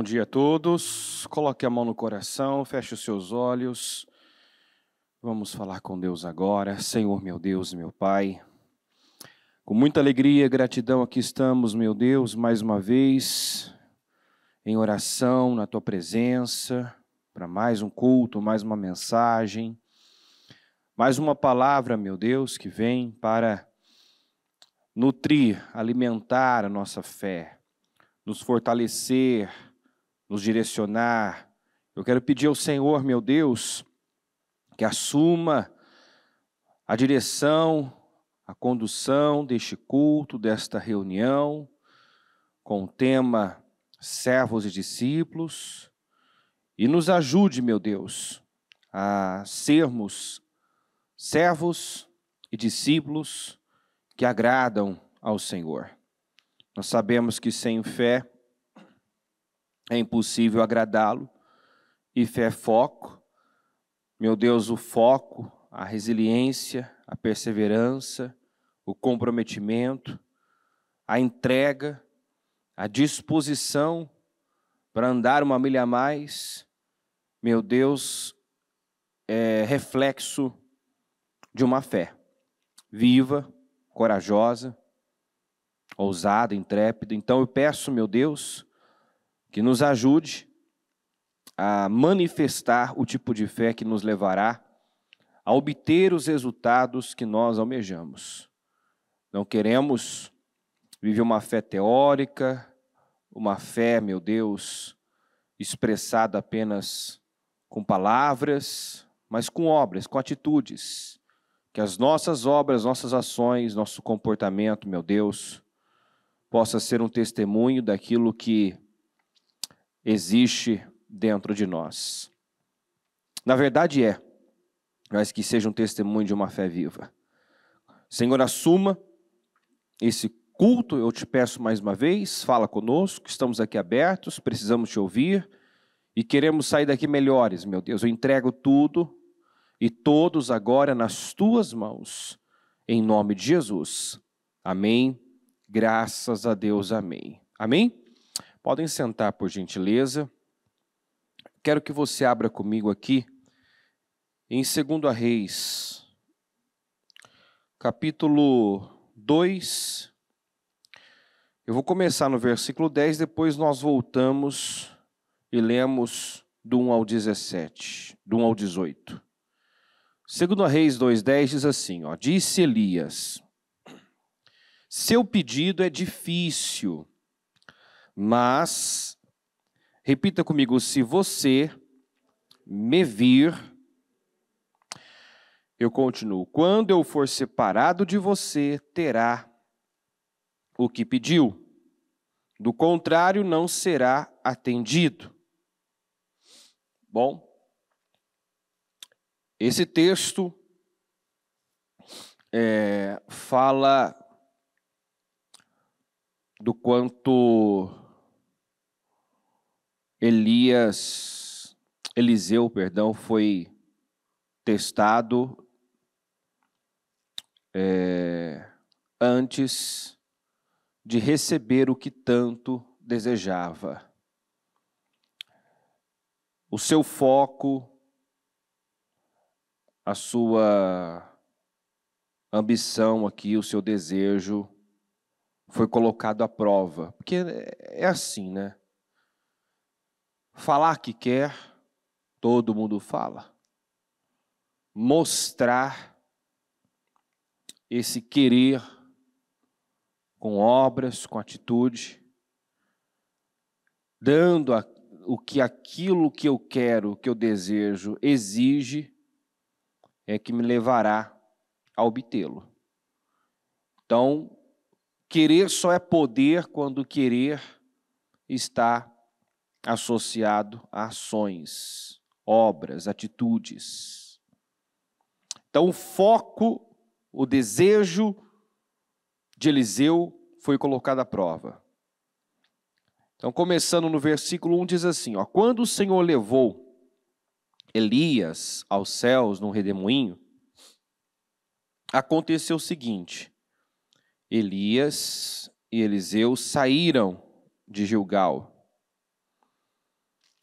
dia a todos. Coloque a mão no coração, feche os seus olhos. Vamos falar com Deus agora. Senhor, meu Deus, meu Pai, com muita alegria e gratidão aqui estamos, meu Deus, mais uma vez, em oração, na Tua presença, para mais um culto, mais uma mensagem, mais uma palavra, meu Deus, que vem para nutrir, alimentar a nossa fé, nos fortalecer, nos direcionar. Eu quero pedir ao Senhor, meu Deus, que assuma a direção, a condução deste culto, desta reunião, com o tema servos e discípulos, e nos ajude, meu Deus, a sermos servos e discípulos que agradam ao Senhor. Nós sabemos que sem fé é impossível agradá-lo, e fé é foco. Meu Deus, o foco, a resiliência, a perseverança, o comprometimento, a entrega, a disposição para andar uma milha a mais, meu Deus, é reflexo de uma fé viva, corajosa, ousada, intrépida. Então eu peço, meu Deus, que nos ajude a manifestar o tipo de fé que nos levará a obter os resultados que nós almejamos. Não queremos viver uma fé teórica, uma fé, meu Deus, expressada apenas com palavras, mas com obras, com atitudes. Que as nossas obras, nossas ações, nosso comportamento, meu Deus, possa ser um testemunho daquilo que existe dentro de nós. Na verdade mas que seja um testemunho de uma fé viva. Senhor, assuma esse culto, eu te peço mais uma vez, fala conosco, estamos aqui abertos, precisamos te ouvir e queremos sair daqui melhores, meu Deus. Eu entrego tudo e todos agora nas tuas mãos, em nome de Jesus. Amém. Graças a Deus, amém. Amém? Podem sentar, por gentileza. Quero que você abra comigo aqui em 2 Reis, capítulo 2. Eu vou começar no versículo 10, depois nós voltamos e lemos do 1 ao 17, do 1 ao 18. 2 Reis 2,10 diz assim, disse Elias: seu pedido é difícil, mas, repita comigo, se você me vir, eu continuo, quando eu for separado de você, terá o que pediu. Do contrário, não será atendido. Bom, esse texto fala do quanto Eliseu, foi testado antes de receber o que tanto desejava. O seu foco, a sua ambição aqui, o seu desejo foi colocado à prova. Porque é assim, né? Falar que quer, todo mundo fala. Mostrar esse querer com obras, com atitude, dando aquilo que eu quero, que eu desejo, exige, é que me levará a obtê-lo. Então, querer só é poder quando querer está associado a ações, obras, atitudes. Então, o foco, o desejo de Eliseu foi colocado à prova. Então, começando no versículo 1, diz assim, quando o Senhor levou Elias aos céus num redemoinho, aconteceu o seguinte, Elias e Eliseu saíram de Gilgal.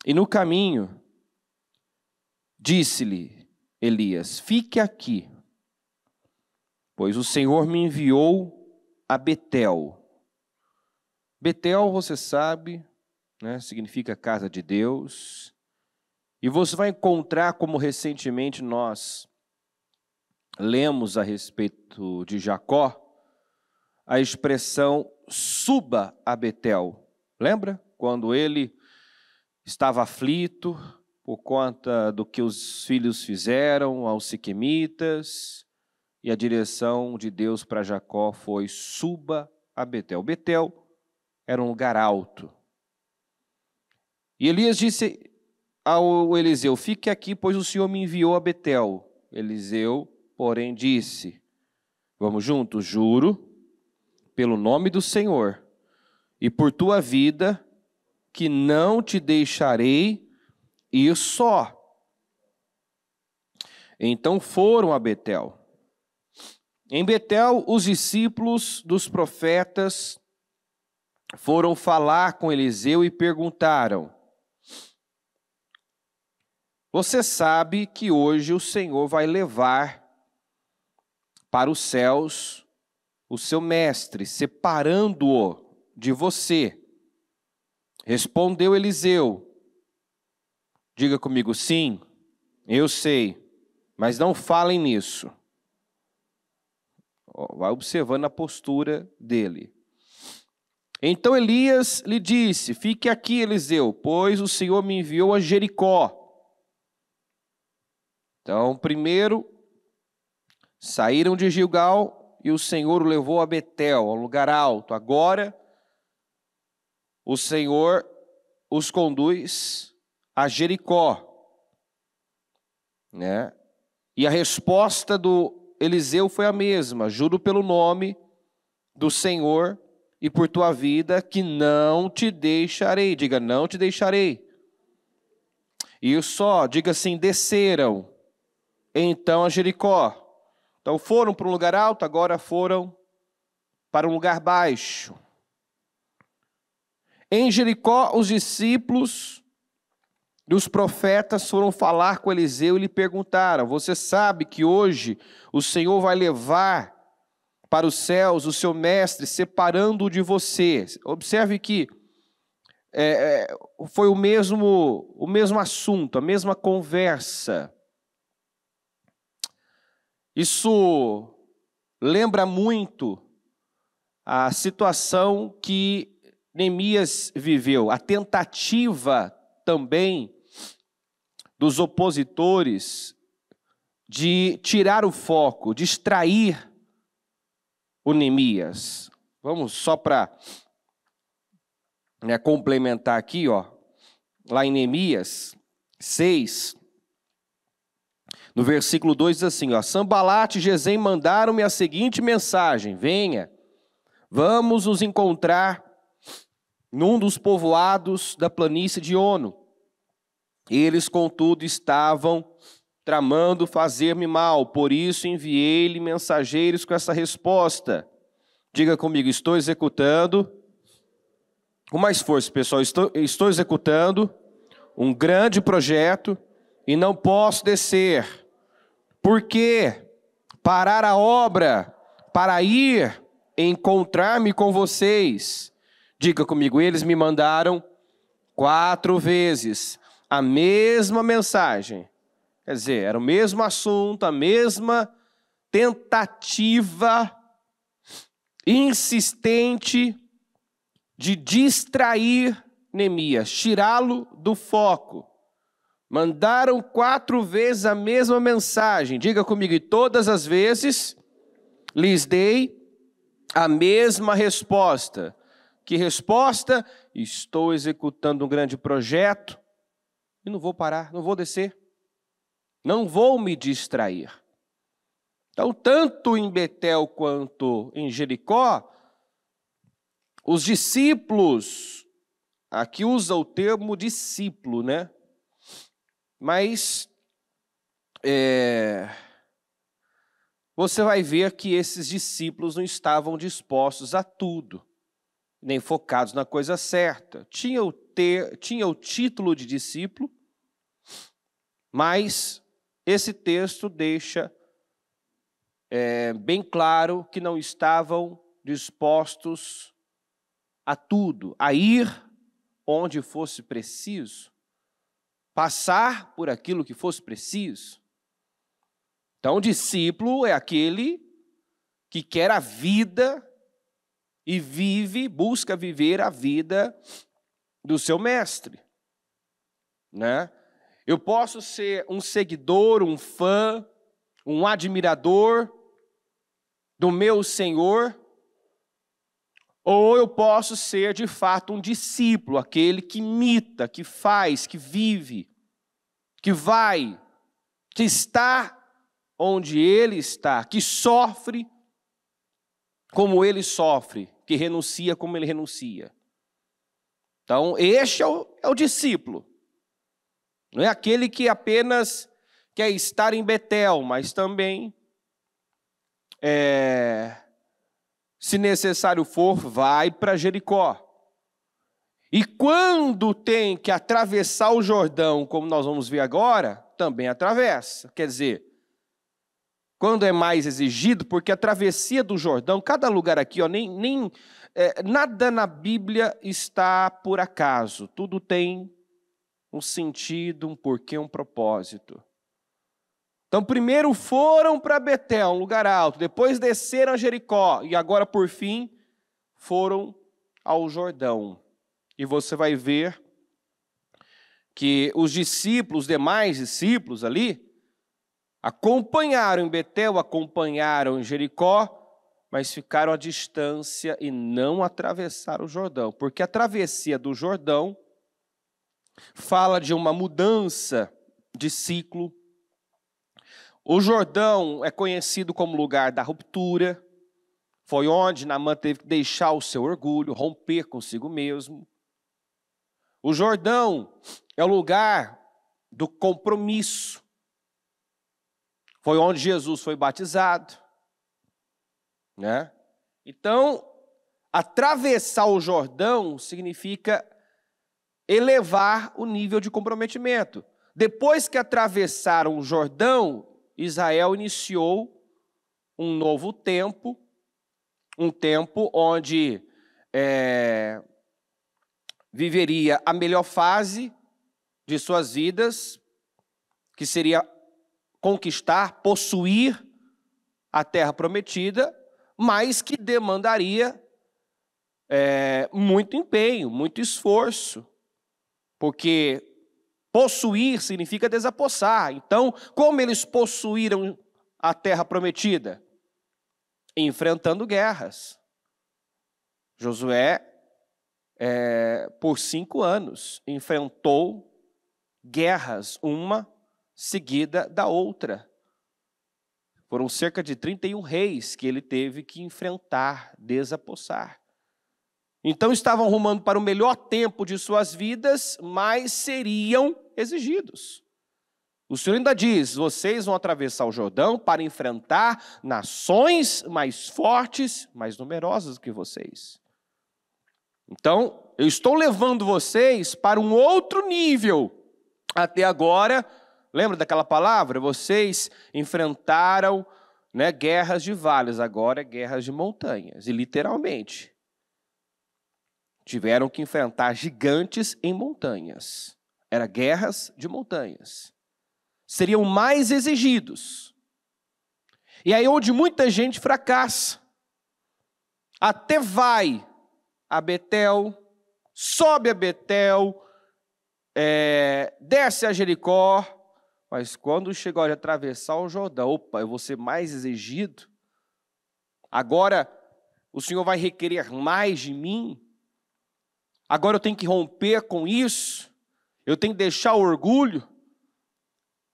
E no caminho, disse-lhe Elias: fique aqui, pois o Senhor me enviou a Betel. Betel, você sabe, né, significa casa de Deus. E você vai encontrar, como recentemente nós lemos a respeito de Jacó, a expressão suba a Betel. Lembra? Quando ele estava aflito por conta do que os filhos fizeram aos siquemitas, e a direção de Deus para Jacó foi suba a Betel. Betel era um lugar alto. E Elias disse ao Eliseu: fique aqui, pois o Senhor me enviou a Betel. Eliseu, porém, disse: vamos juntos, juro, pelo nome do Senhor, e por tua vida, que não te deixarei ir só. Então foram a Betel. Em Betel, os discípulos dos profetas foram falar com Eliseu e perguntaram: você sabe que hoje o Senhor vai levar para os céus o seu mestre, separando-o de você. Respondeu Eliseu: diga comigo, sim, eu sei, mas não falem nisso. Vai observando a postura dele. Então Elias lhe disse: fique aqui, Eliseu, pois o Senhor me enviou a Jericó. Então, primeiro, saíram de Gilgal e o Senhor o levou a Betel, a um lugar alto. Agora, o Senhor os conduz a Jericó, né? E a resposta do Eliseu foi a mesma: juro pelo nome do Senhor e por tua vida que não te deixarei. Diga, não te deixarei. E só, diga assim, desceram então a Jericó. Então foram para um lugar alto, agora foram para um lugar baixo. Em Jericó, os discípulos dos profetas foram falar com Eliseu e lhe perguntaram: você sabe que hoje o Senhor vai levar para os céus o seu mestre, separando-o de você? Observe que foi o mesmo assunto, a mesma conversa. Isso lembra muito a situação que Neemias viveu, a tentativa também dos opositores de tirar o foco, distrair o Neemias. Vamos só para complementar aqui, lá em Neemias 6, no versículo 2 diz assim: Sanbalate e Gesem mandaram-me a seguinte mensagem: venha, vamos nos encontrar num dos povoados da planície de Ono. Eles, contudo, estavam tramando fazer-me mal, por isso enviei-lhe mensageiros com essa resposta. Diga comigo, estou executando, com mais força, pessoal, estou executando um grande projeto e não posso descer. Por quê? Parar a obra para ir encontrar-me com vocês. Diga comigo, eles me mandaram 4 vezes a mesma mensagem. Quer dizer, era o mesmo assunto, a mesma tentativa insistente de distrair Neemias, tirá-lo do foco. Mandaram 4 vezes a mesma mensagem. Diga comigo, e todas as vezes lhes dei a mesma resposta. Que resposta? Estou executando um grande projeto e não vou parar, não vou descer. Não vou me distrair. Então, tanto em Betel quanto em Jericó, os discípulos, aqui usa o termo discípulo, né? Mas você vai ver que esses discípulos não estavam dispostos a tudo, nem focados na coisa certa. Tinham tinha o título de discípulo, mas esse texto deixa bem claro que não estavam dispostos a tudo, a ir onde fosse preciso, passar por aquilo que fosse preciso. Então, o discípulo é aquele que quer a vida e busca viver a vida do seu mestre, né? Eu posso ser um seguidor, um fã, um admirador do meu Senhor, ou eu posso ser, de fato, um discípulo, aquele que imita, que faz, que vive, que vai, que está onde ele está, que sofre como ele sofre, que renuncia como ele renuncia. Então, este é o discípulo. Não é aquele que apenas quer estar em Betel, mas também, se necessário for, vai para Jericó. E quando tem que atravessar o Jordão, como nós vamos ver agora, também atravessa. Quer dizer, quando é mais exigido, porque a travessia do Jordão, cada lugar aqui, nada na Bíblia está por acaso. Tudo tem um sentido, um porquê, um propósito. Então, primeiro foram para Betel, um lugar alto, depois desceram a Jericó, e agora, por fim, foram ao Jordão. E você vai ver que os demais discípulos ali, acompanharam em Betel, acompanharam em Jericó, mas ficaram à distância e não atravessaram o Jordão, porque a travessia do Jordão fala de uma mudança de ciclo. O Jordão é conhecido como lugar da ruptura, foi onde Naamã teve que deixar o seu orgulho, romper consigo mesmo. O Jordão é o lugar do compromisso, foi onde Jesus foi batizado, né? Então, atravessar o Jordão significa elevar o nível de comprometimento. Depois que atravessaram o Jordão, Israel iniciou um novo tempo, um tempo onde viveria a melhor fase de suas vidas, que seria conquistar, possuir a terra prometida, mas que demandaria muito empenho, muito esforço, porque possuir significa desapossar. Então, como eles possuíram a terra prometida? Enfrentando guerras. Josué, por 5 anos, enfrentou guerras, uma seguida da outra. Foram cerca de 31 reis que ele teve que enfrentar, desapossar. Então estavam rumando para o melhor tempo de suas vidas, mas seriam exigidos. O Senhor ainda diz: vocês vão atravessar o Jordão para enfrentar nações mais fortes, mais numerosas que vocês. Então, eu estou levando vocês para um outro nível. Até agora, lembra daquela palavra? Vocês enfrentaram, guerras de vales, agora é guerras de montanhas. E literalmente, tiveram que enfrentar gigantes em montanhas. Eram guerras de montanhas. Seriam mais exigidos. E aí onde muita gente fracassa. Até vai a Betel, sobe a Betel, desce a Jericó, mas quando chegou a atravessar o Jordão, opa, eu vou ser mais exigido? Agora o Senhor vai requerer mais de mim? Agora eu tenho que romper com isso? Eu tenho que deixar o orgulho?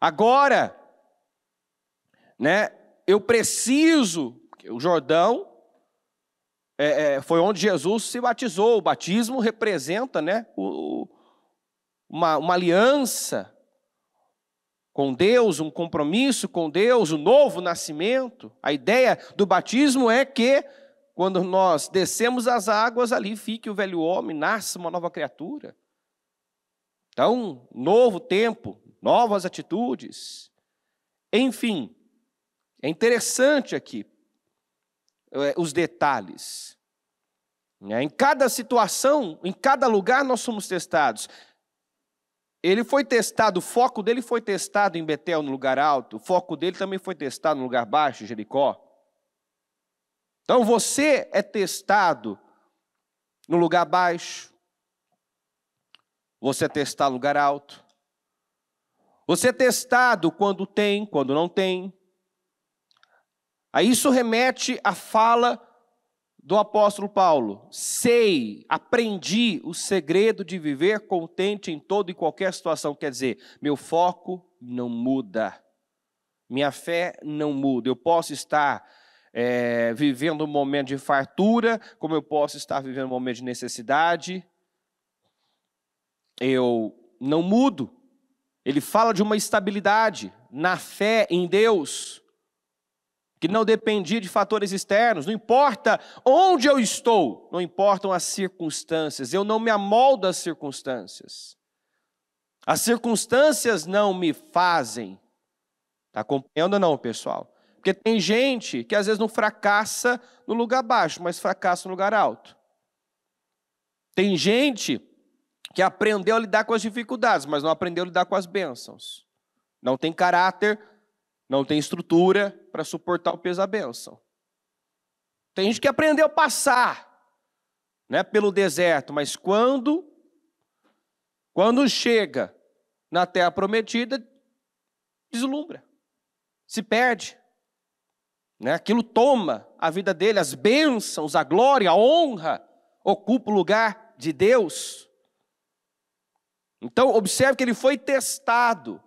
Agora, eu preciso, o Jordão foi onde Jesus se batizou. O batismo representa, uma aliança com Deus, um compromisso com Deus, um novo nascimento. A ideia do batismo é que quando nós descemos as águas, ali fique o velho homem, nasce uma nova criatura. Então, novo tempo, novas atitudes. Enfim, é interessante aqui os detalhes. Em cada situação, em cada lugar nós somos testados. Ele foi testado, o foco dele foi testado em Betel, no lugar alto. O foco dele também foi testado no lugar baixo, Jericó. Então você é testado no lugar baixo. Você é testado no lugar alto. Você é testado quando tem, quando não tem. Aí isso remete à fala do apóstolo Paulo. Sei, aprendi o segredo de viver contente em toda e qualquer situação. Quer dizer, meu foco não muda. Minha fé não muda. Eu posso estar vivendo um momento de fartura, como eu posso estar vivendo um momento de necessidade. Eu não mudo. Ele fala de uma estabilidade na fé em Deus, que não dependia de fatores externos. Não importa onde eu estou, não importam as circunstâncias, eu não me amoldo às circunstâncias. As circunstâncias não me fazem. Está acompanhando ou não, pessoal? Porque tem gente que às vezes não fracassa no lugar baixo, mas fracassa no lugar alto. Tem gente que aprendeu a lidar com as dificuldades, mas não aprendeu a lidar com as bênçãos. Não tem caráter, não tem estrutura para suportar o peso da bênção. Tem gente que aprendeu a passar, né, pelo deserto, mas quando chega na terra prometida, deslumbra, se perde. Né? Aquilo toma a vida dele, as bênçãos, a glória, a honra, ocupa o lugar de Deus. Então, observe que ele foi testado.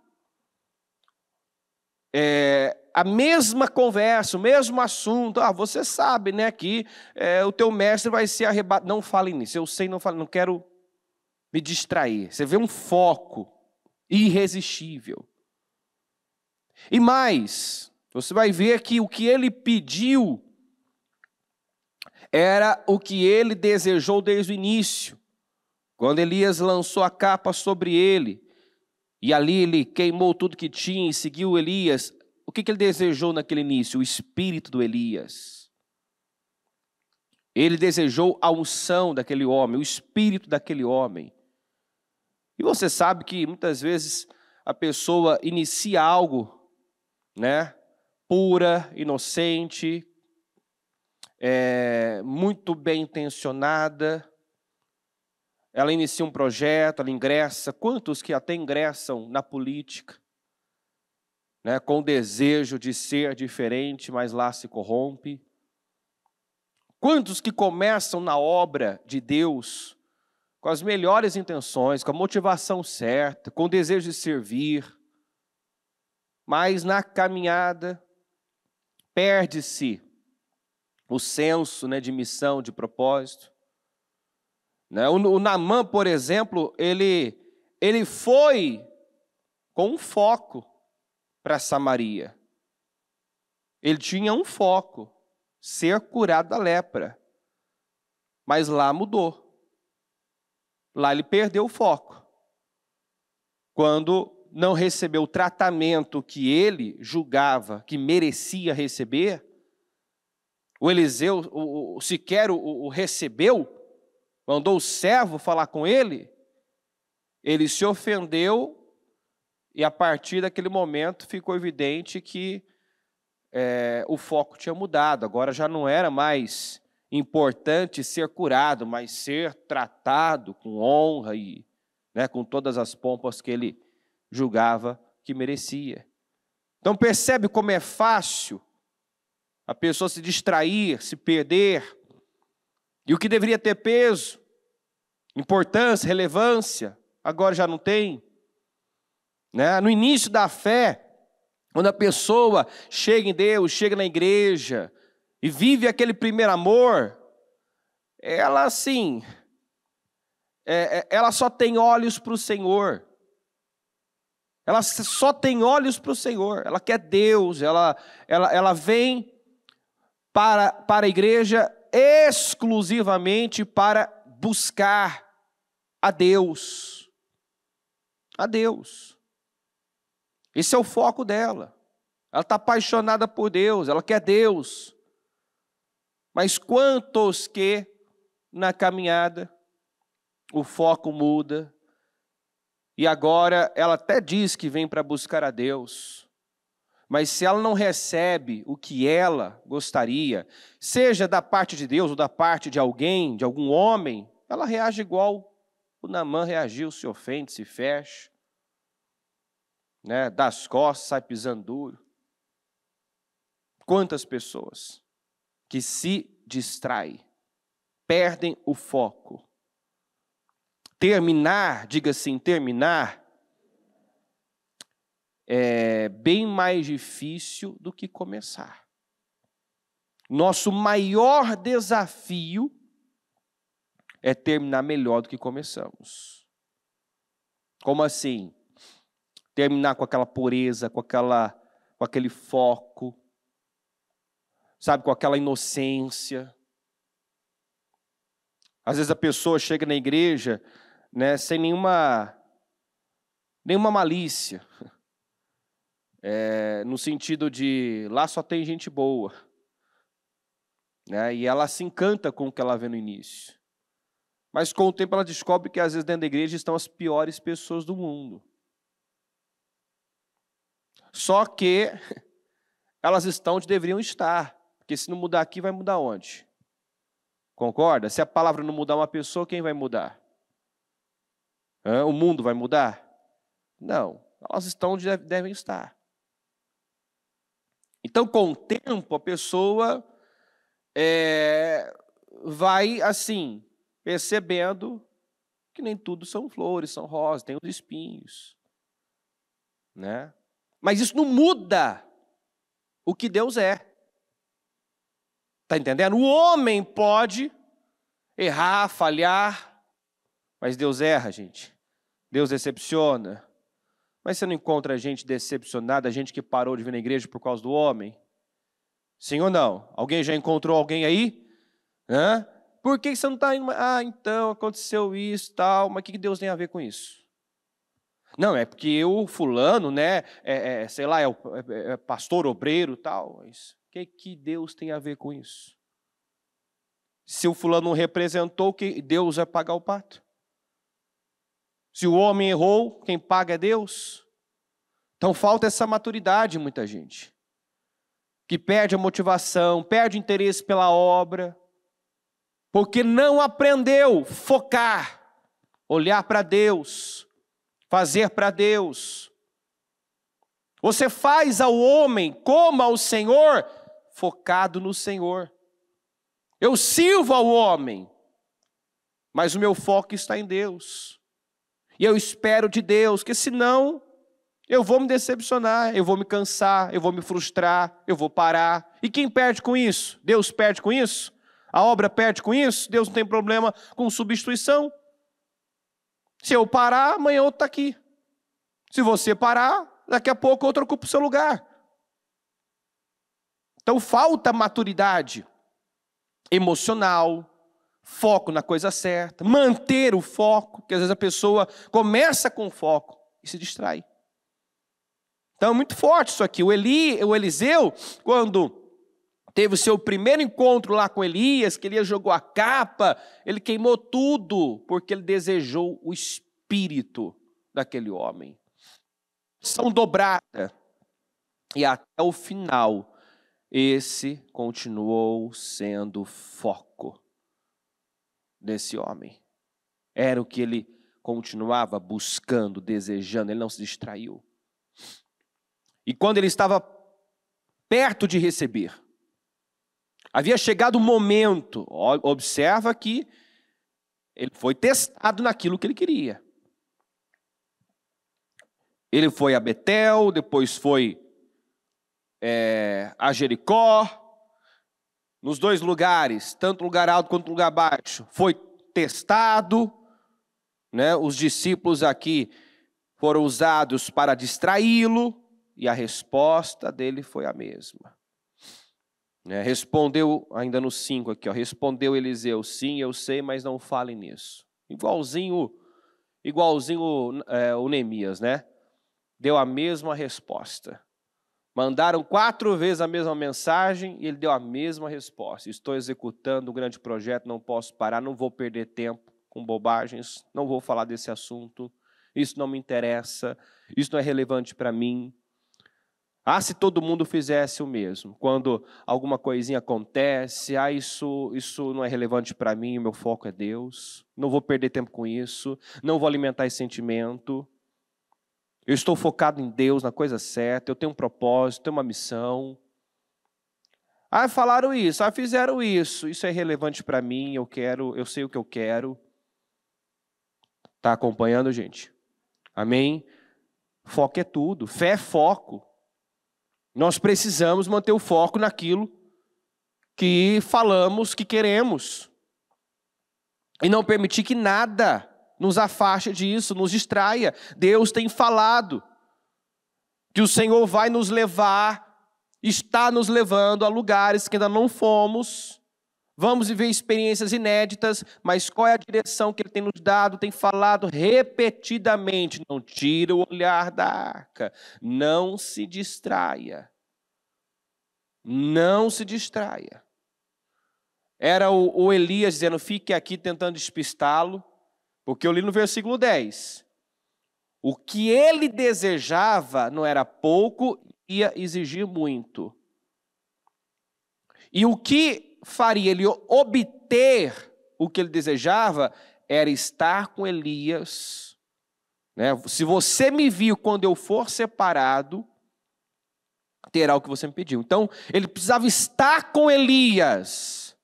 A mesma conversa, o mesmo assunto. Você sabe, né, que o teu mestre vai ser arrebatado. Não fale nisso, eu sei, não quero me distrair. Você vê um foco irresistível. E mais, você vai ver que o que ele pediu era o que ele desejou desde o início. Quando Elias lançou a capa sobre ele, e ali ele queimou tudo que tinha e seguiu Elias, o que ele desejou naquele início? O espírito do Elias. Ele desejou a unção daquele homem, o espírito daquele homem. E você sabe que muitas vezes a pessoa inicia algo, né, pura, inocente, muito bem intencionada. Ela inicia um projeto, ela ingressa. Quantos que até ingressam na política, né, com o desejo de ser diferente, mas lá se corrompe? Quantos que começam na obra de Deus com as melhores intenções, com a motivação certa, com o desejo de servir, mas na caminhada perde-se o senso, né, de missão, de propósito? O Naamã, por exemplo, ele foi com um foco para Samaria. Ele tinha um foco, ser curado da lepra. Mas lá mudou. Lá ele perdeu o foco. Quando não recebeu o tratamento que ele julgava que merecia receber, o Eliseu sequer o recebeu, mandou o servo falar com ele, ele se ofendeu e a partir daquele momento ficou evidente que o foco tinha mudado. Agora já não era mais importante ser curado, mas ser tratado com honra e, né, com todas as pompas que ele julgava que merecia. Então percebe como é fácil a pessoa se distrair, se perder. E o que deveria ter peso, importância, relevância, agora já não tem. Né? No início da fé, quando a pessoa chega em Deus, chega na igreja e vive aquele primeiro amor, ela assim, ela só tem olhos para o Senhor. Ela só tem olhos para o Senhor. Ela quer Deus, ela vem para a igreja exclusivamente para buscar a Deus. a Deus. Esse é o foco dela. Ela está apaixonada por Deus, ela quer Deus. Mas quantos que na caminhada o foco muda e agora ela até diz que vem para buscar a Deus, mas se ela não recebe o que ela gostaria, seja da parte de Deus ou da parte de alguém, de algum homem, ela reage igual o Naamã reagiu, se ofende, se fecha, né, dá as costas, sai pisando duro. Quantas pessoas que se distraem, perdem o foco. Terminar, diga assim, terminar, é bem mais difícil do que começar. Nosso maior desafio é terminar melhor do que começamos. Como assim? Terminar com aquela pureza, com aquele foco, sabe, com aquela inocência. Às vezes a pessoa chega na igreja, né, sem nenhuma malícia, no sentido de lá só tem gente boa, né, e ela se encanta com o que ela vê no início. Mas com o tempo ela descobre que às vezes dentro da igreja estão as piores pessoas do mundo. Só que elas estão onde deveriam estar, porque se não mudar aqui, vai mudar onde? Concorda? Se a palavra não mudar uma pessoa, quem vai mudar? O mundo vai mudar? Não, elas estão onde devem estar. Então, com o tempo, a pessoa vai, assim, percebendo que nem tudo são flores, são rosas, tem os espinhos, né? Mas isso não muda o que Deus é. Está entendendo? O homem pode errar, falhar, mas Deus erra, gente. Deus decepciona. Mas você não encontra gente decepcionada, gente que parou de vir na igreja por causa do homem? Sim ou não? Alguém já encontrou alguém aí? Por que você não está indo? Então, aconteceu isso, tal, mas o que Deus tem a ver com isso? Não, é porque o fulano, né, sei lá, é pastor, obreiro, tal. Mas o que Deus tem a ver com isso? Se o fulano não representou, que Deus vai pagar o pato. Se o homem errou, quem paga é Deus. Então falta essa maturidade em muita gente, que perde a motivação, perde o interesse pela obra, porque não aprendeu focar, olhar para Deus, fazer para Deus. Você faz ao homem como ao Senhor, focado no Senhor. Eu sirvo ao homem, mas o meu foco está em Deus. E eu espero de Deus, que senão eu vou me decepcionar, eu vou me cansar, eu vou me frustrar, eu vou parar. E quem perde com isso? Deus perde com isso? A obra perde com isso? Deus não tem problema com substituição? Se eu parar, amanhã outro está aqui. Se você parar, daqui a pouco outro ocupa o seu lugar. Então falta maturidade emocional, foco na coisa certa, manter o foco, porque às vezes a pessoa começa com foco e se distrai. Então é muito forte isso aqui. O Eliseu, quando teve o seu primeiro encontro lá com Elias, que Elias jogou a capa, ele queimou tudo, porque ele desejou o espírito daquele homem. São dobrada. E até o final, esse continuou sendo o foco desse homem. Era o que ele continuava buscando, desejando, ele não se distraiu. E quando ele estava perto de receber, havia chegado o momento, observa que ele foi testado naquilo que ele queria. Ele foi a Betel, depois foi a Jericó, nos dois lugares, tanto lugar alto quanto lugar baixo, foi testado, né? Os discípulos aqui foram usados para distraí-lo, e a resposta dele foi a mesma. Respondeu, ainda no 5 aqui, respondeu Eliseu, sim, eu sei, mas não falem nisso. Igualzinho igualzinho o Neemias, né? Deu a mesma resposta. Mandaram 4 vezes a mesma mensagem e ele deu a mesma resposta. Estou executando um grande projeto, não posso parar, não vou perder tempo com bobagens, não vou falar desse assunto, isso não me interessa, isso não é relevante para mim. Ah, se todo mundo fizesse o mesmo. Quando alguma coisinha acontece, isso não é relevante para mim, meu foco é Deus. Não vou perder tempo com isso, não vou alimentar esse sentimento. Eu estou focado em Deus, na coisa certa, eu tenho um propósito, tenho uma missão. Ah, falaram isso, fizeram isso é relevante para mim, eu sei o que eu quero. Está acompanhando, gente? Amém? Foco é tudo, fé é foco. Nós precisamos manter o foco naquilo que falamos que queremos. E não permitir que nada nos afaste disso, nos distraia. Deus tem falado que o Senhor vai nos levar, está nos levando a lugares que ainda não fomos. Vamos viver experiências inéditas, mas qual é a direção que Ele tem nos dado? Tem falado repetidamente. Não tira o olhar da arca, não se distraia. Não se distraia. Era o Elias dizendo, fique aqui tentando despistá-lo, porque eu li no versículo 10. O que ele desejava não era pouco, ia exigir muito. E o que faria ele obter o que ele desejava era estar com Elias. Né? Se você me viu quando eu for separado, terá o que você me pediu. Então, ele precisava estar com Elias,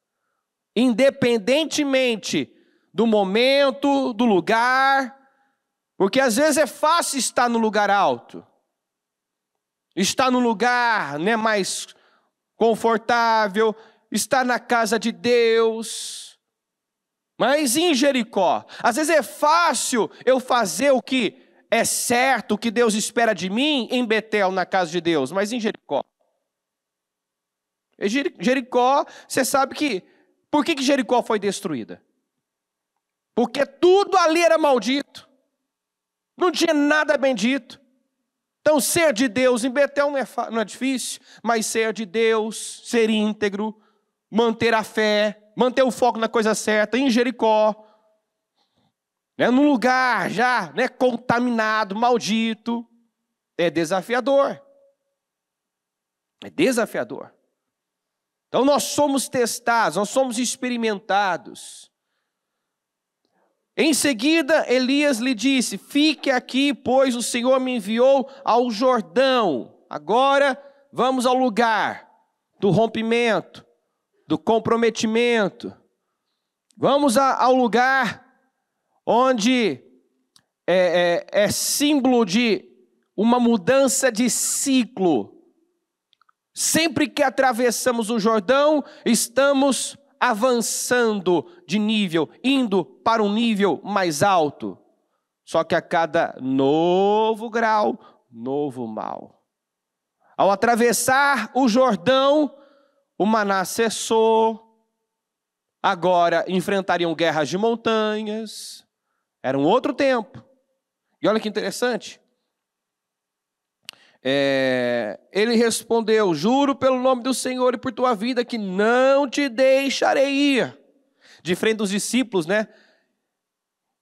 independentemente do momento, do lugar, porque às vezes é fácil estar no lugar alto, estar no lugar mais confortável, estar na casa de Deus, mas em Jericó, às vezes é fácil eu fazer o que é certo, o que Deus espera de mim em Betel, na casa de Deus, mas em Jericó. Jericó, você sabe que, por que Jericó foi destruída? Porque tudo ali era maldito, não tinha nada bendito. Então ser de Deus em Betel não é difícil, mas ser de Deus, ser íntegro, manter a fé, manter o foco na coisa certa, em Jericó, num lugar já contaminado, maldito, é desafiador. É desafiador. Então nós somos testados, nós somos experimentados. Em seguida, Elias lhe disse, fique aqui, pois o Senhor me enviou ao Jordão. Agora vamos ao lugar do rompimento, do comprometimento. Vamos ao lugar onde é símbolo de uma mudança de ciclo. Sempre que atravessamos o Jordão, estamos avançando de nível, indo para um nível mais alto. Só que a cada novo grau, novo mal. Ao atravessar o Jordão, o maná cessou. Agora enfrentariam guerras de montanhas. Era um outro tempo. E olha que interessante. Ele respondeu, juro pelo nome do Senhor e por tua vida que não te deixarei ir. De frente dos discípulos,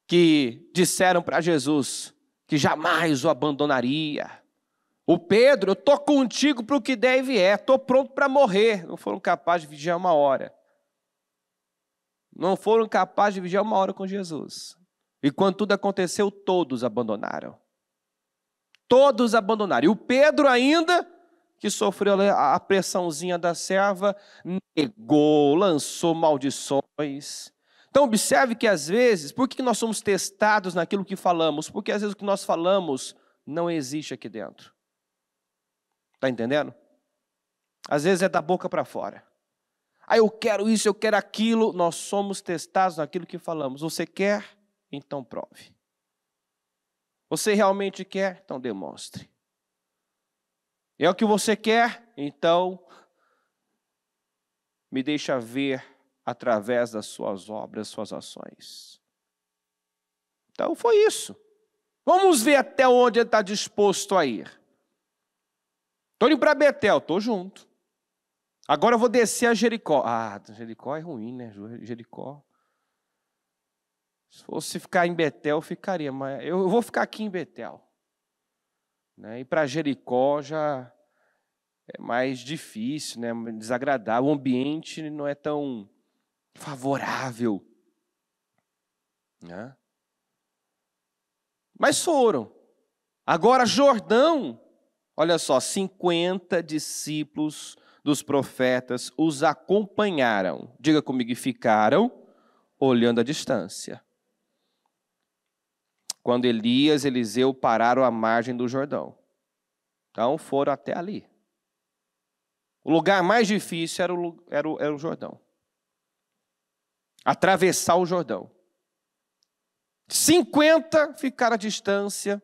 que disseram para Jesus que jamais o abandonaria. O Pedro, eu estou contigo para o que der e vier, estou pronto para morrer. Não foram capazes de vigiar 1 hora. Não foram capazes de vigiar 1 hora com Jesus. E quando tudo aconteceu, todos abandonaram. Todos abandonaram. E o Pedro ainda, que sofreu a pressãozinha da serva, negou, lançou maldições. Então observe que às vezes, por que nós somos testados naquilo que falamos? Porque às vezes o que nós falamos não existe aqui dentro. Está entendendo? Às vezes é da boca para fora. Eu quero isso, eu quero aquilo. Nós somos testados naquilo que falamos. Você quer? Então prove. Você realmente quer? Então demonstre. É o que você quer? Então me deixa ver através das suas obras, suas ações. Então foi isso. Vamos ver até onde ele está disposto a ir. Estou indo para Betel, estou junto. Agora eu vou descer a Jericó. Ah, Jericó é ruim, né? Jericó. Se fosse ficar em Betel, eu ficaria. Mas eu vou ficar aqui em Betel. Né? E para Jericó já é mais difícil, né? Desagradável. O ambiente não é tão favorável. Né? Mas foram. Agora Jordão, olha só, 50 discípulos dos profetas os acompanharam. Diga comigo, e ficaram olhando à distância. Quando Elias e Eliseu pararam à margem do Jordão. Então foram até ali. O lugar mais difícil era o Jordão. Atravessar o Jordão. 50 ficaram à distância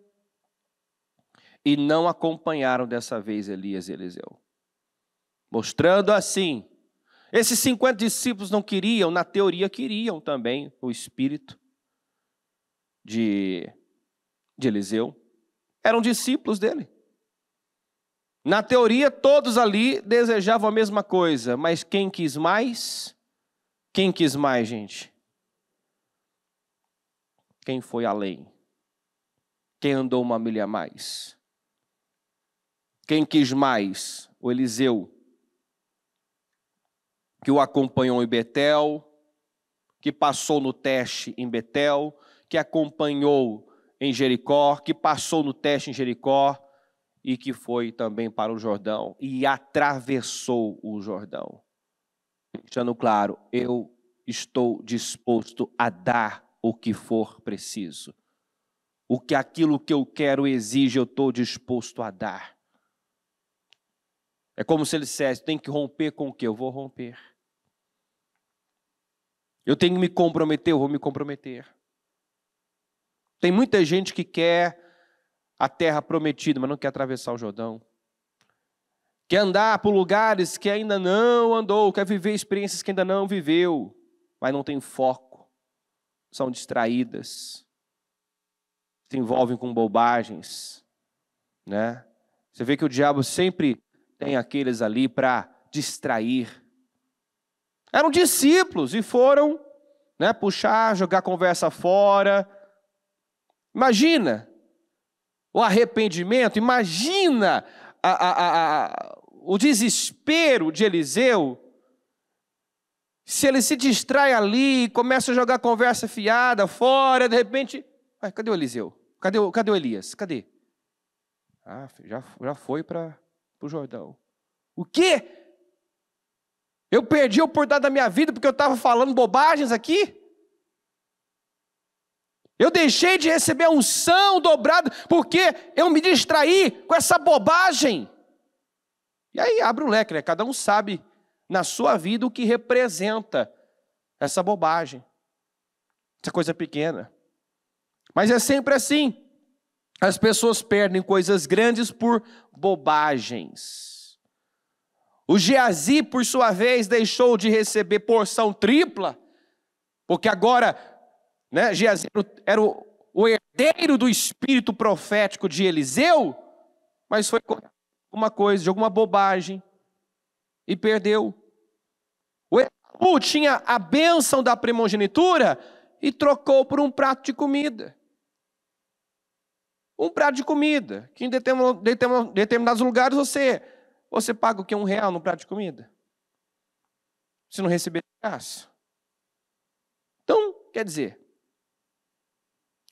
e não acompanharam dessa vez Elias e Eliseu. Mostrando assim, esses 50 discípulos não queriam, na teoria queriam também o espírito de Eliseu. Eram discípulos dele. Na teoria, todos ali desejavam a mesma coisa, mas quem quis mais? Quem quis mais, gente? Quem foi além? Quem andou uma milha a mais? Quem quis mais? O Eliseu, que o acompanhou em Betel, que passou no teste em Betel, que acompanhou em Jericó, que passou no teste em Jericó, e que foi também para o Jordão e atravessou o Jordão. Deixando claro, eu estou disposto a dar o que for preciso. Aquilo que eu quero exige, eu estou disposto a dar. É como se ele dissesse, tem que romper com o que? Eu vou romper. Eu tenho que me comprometer, eu vou me comprometer. Tem muita gente que quer a terra prometida, mas não quer atravessar o Jordão. Quer andar por lugares que ainda não andou, quer viver experiências que ainda não viveu, mas não tem foco. São distraídas. Se envolvem com bobagens. Né? Você vê que o diabo sempre tem aqueles ali para distrair. Eram discípulos e foram, né, puxar, jogar conversa fora. Imagina o arrependimento, imagina o desespero de Eliseu. Se ele se distrai ali, começa a jogar conversa fiada fora, de repente, cadê o Eliseu? Cadê o Elias? Cadê? Ah, já foi para o Jordão. O quê? Eu perdi a oportunidade da minha vida porque eu estava falando bobagens aqui? Eu deixei de receber a unção dobrada porque eu me distraí com essa bobagem. E aí abre o leque, né? Cada um sabe na sua vida o que representa essa bobagem. Essa coisa pequena. Mas é sempre assim. As pessoas perdem coisas grandes por bobagens. O Geazi, por sua vez, deixou de receber porção tripla, porque agora, né, Geazi era o herdeiro do espírito profético de Eliseu, mas foi uma coisa, de alguma bobagem, e perdeu. O Esaú tinha a bênção da primogenitura e trocou por um prato de comida. Um prato de comida, que em determinados lugares você paga o quê? R$1 no prato de comida? Se não receber de graça. Então, quer dizer,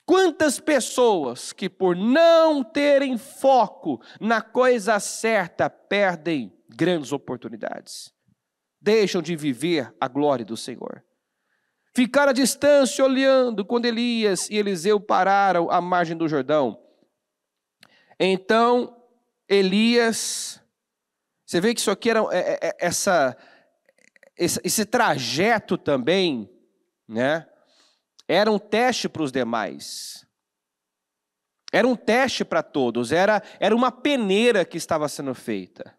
quantas pessoas que por não terem foco na coisa certa perdem grandes oportunidades. Deixam de viver a glória do Senhor. Ficaram à distância olhando quando Elias e Eliseu pararam à margem do Jordão. Então, Elias, você vê que isso aqui era esse trajeto também, né? Era um teste para os demais. Era um teste para todos. Era uma peneira que estava sendo feita.